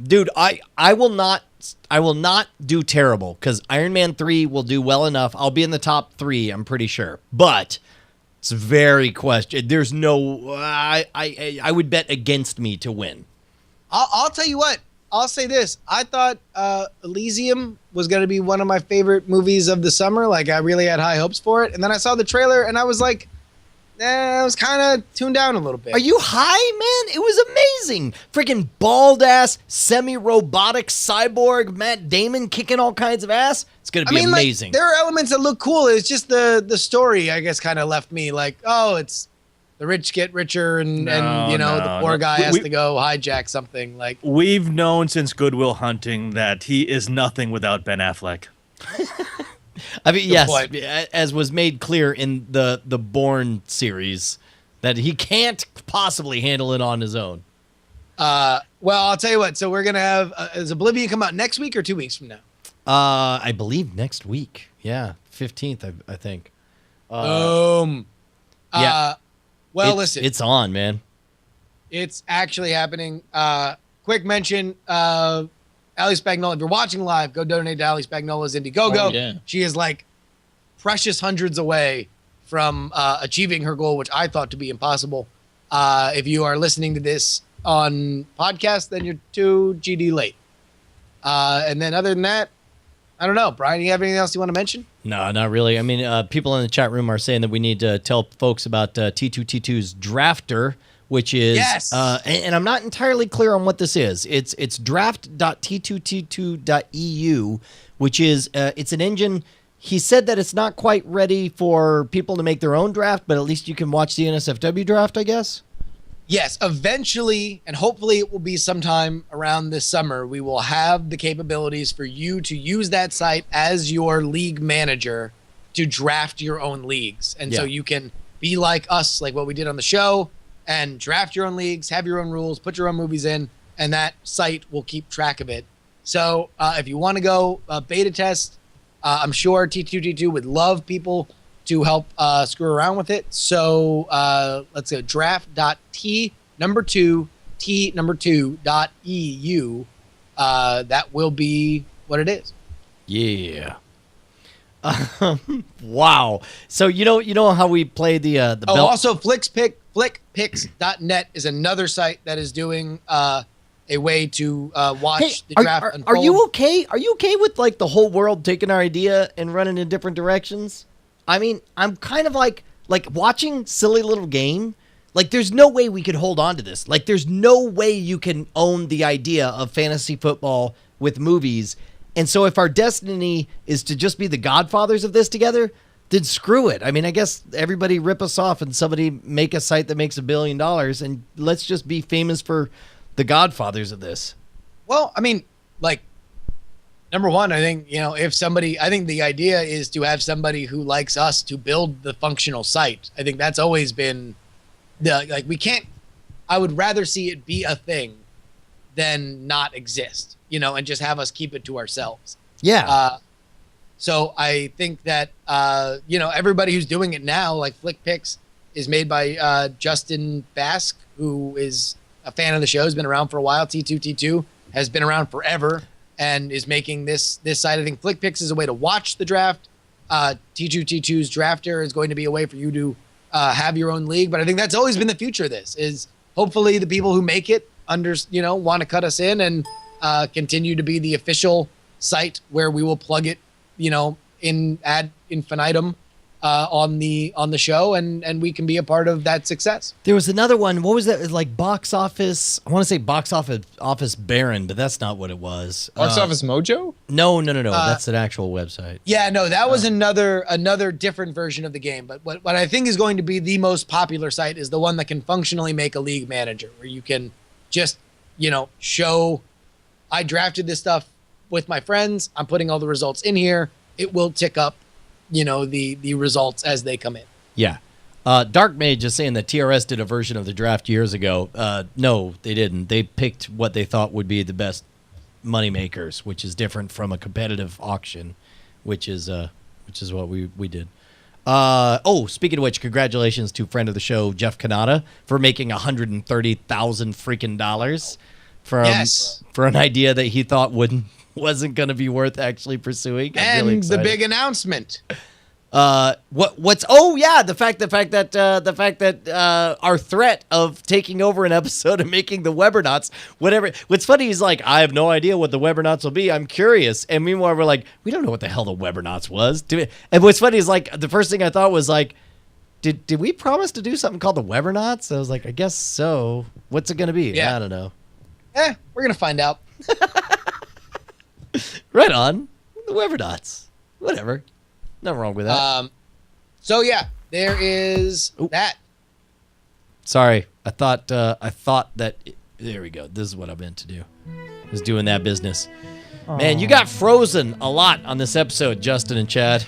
Dude, I will not do terrible because Iron Man 3 will do well enough. I'll be in the top 3, I'm pretty sure. But it's very question. There's no. I would bet against me to win. I'll tell you what. I'll say this. I thought Elysium was going to be one of my favorite movies of the summer. Like, I really had high hopes for it. And then I saw the trailer, and I was like, I was kind of tuned down a little bit. Are you high, man? It was amazing. Freaking bald-ass, semi-robotic cyborg Matt Damon kicking all kinds of ass. It's going to be amazing. Like, there are elements that look cool. It's just the story, I guess, kind of left me like, oh, it's the rich get richer, and the poor guy has to go hijack something. Like, we've known since Good Will Hunting that he is nothing without Ben Affleck. I mean, yes, as was made clear in the Bourne series, that he can't possibly handle it on his own. Well, I'll tell you what. So we're gonna have is Oblivion come out next week or 2 weeks from now? I believe next week. Yeah, 15th, I think. Yeah. Well, listen, it's on, man. It's actually happening. Quick mention. Ali Spagnola, if you're watching live, go donate to Ali Spagnola's Indiegogo. Oh, yeah. She is like precious hundreds away from achieving her goal, which I thought to be impossible. If you are listening to this on podcast, then you're 2 GD late. And then other than that, I don't know. Brian, you have anything else you want to mention? No, not really. I mean, people in the chat room are saying that we need to tell folks about T2T2's Drafter, which is, yes. And I'm not entirely clear on what this is. It's draft.t2t2.eu, which is, it's an engine. He said that it's not quite ready for people to make their own draft, but at least you can watch the NSFW draft, I guess. Yes, eventually, and hopefully it will be sometime around this summer, we will have the capabilities for you to use that site as your league manager to draft your own leagues. And so you can be like us, like what we did on the show, and draft your own leagues, have your own rules, put your own movies in, and that site will keep track of it. So if you want to go beta test, I'm sure T2T2 would love people to help screw around with it. So let's go draft.t2t2.eu. That will be what it is. Yeah. Wow. So you know how we play the belt? Also flickpicks.net is another site that is doing a way to watch the draft unfold. Are you okay? Are you okay with like the whole world taking our idea and running in different directions? I mean, I'm kind of like watching Silly Little Game. Like, there's no way we could hold on to this. Like, there's no way you can own the idea of fantasy football with movies And so if our destiny is to just be the godfathers of this together, then screw it. I mean, I guess everybody rip us off and somebody make a site that makes $1 billion, and let's just be famous for the godfathers of this. Well, I mean, like, number one, I think, I think the idea is to have somebody who likes us to build the functional site. I think that's always been I would rather see it be a thing than not exist, and just have us keep it to ourselves. Yeah. So I think that, everybody who's doing it now, like FlickPix is made by Justin Bask, who is a fan of the show, has been around for a while. T2T2 has been around forever and is making this site. I think FlickPix is a way to watch the draft. T2T2's Drafter is going to be a way for you to have your own league. But I think that's always been the future of this, is hopefully the people who make it want to cut us in and continue to be the official site where we will plug it, in ad infinitum on the show, and we can be a part of that success. There was another one. What was that? It was like Box Office. I want to say Box Office Baron, but that's not what it was. Box Office Mojo? No. That's an actual website. Yeah, no, that was another different version of the game. But what I think is going to be the most popular site is the one that can functionally make a league manager, where you can just, show, I drafted this stuff with my friends. I'm putting all the results in here. It will tick up, the results as they come in. Yeah. Dark Mage is saying that TRS did a version of the draft years ago. No, they didn't. They picked what they thought would be the best money makers, which is different from a competitive auction, which is what we did. Speaking of which, congratulations to friend of the show Jeff Kanata for making $130,000 freaking dollars for an idea that he thought wasn't going to be worth actually pursuing. And really the big announcement. The fact that our threat of taking over an episode and making the Webernauts, whatever. What's funny is, like, I have no idea what the Webernauts will be. I'm curious. And meanwhile, we're like, we don't know what the hell the Webernauts was. And what's funny is, like, the first thing I thought was, like, did we promise to do something called the Webernauts? I was like, I guess so. What's it going to be? Yeah. I don't know. We're going to find out. Right on. The Webernauts. Whatever. Nothing wrong with that. There is that. Sorry, I thought that. There we go. This is what I meant to do. I was doing that business. Man, you got frozen a lot on this episode, Justin and Chad.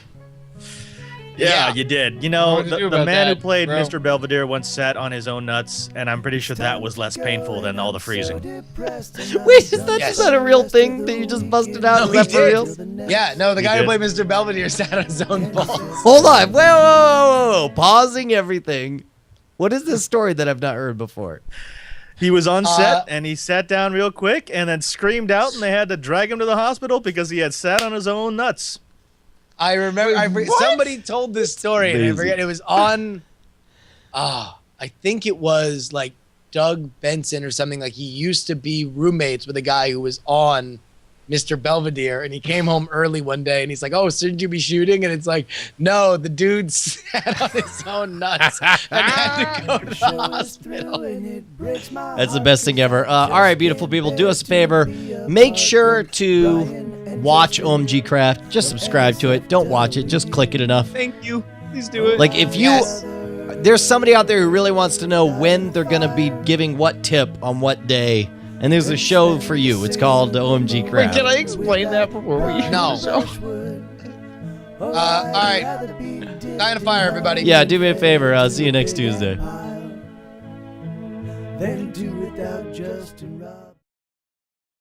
Yeah, you did. The man who played bro? Mr. Belvedere once sat on his own nuts, and I'm pretty sure that was less painful than all the freezing. Wait, is that a real thing that you just busted out? No, Is that for real? Yeah, no, the guy who did. played Mr. Belvedere sat on his own balls. Hold on. Whoa. Pausing everything. What is this story that I've not heard before? He was on set, and he sat down real quick and then screamed out, and they had to drag him to the hospital because he had sat on his own nuts. I remember somebody told this story, and I forget. It was on, I think it was like Doug Benson or something. Like, he used to be roommates with a guy who was on Mr. Belvedere, and he came home early one day, and he's like, "Oh, shouldn't you be shooting?" And it's like, "No, the dude sat on his own nuts and had to go to the hospital." That's the best thing ever. All right, beautiful people, do us a favor. Make sure to watch OMG Craft. Just subscribe to it. Don't watch it. Just click it enough. Thank you. Please do it. Like, if there's somebody out there who really wants to know when they're going to be giving what tip on what day, and there's a show for you. It's called OMG Craft. Wait, can I explain that before we No. All right. Dying to fire, everybody. Yeah, do me a favor. I'll see you next Tuesday. Then do without Justin Ross.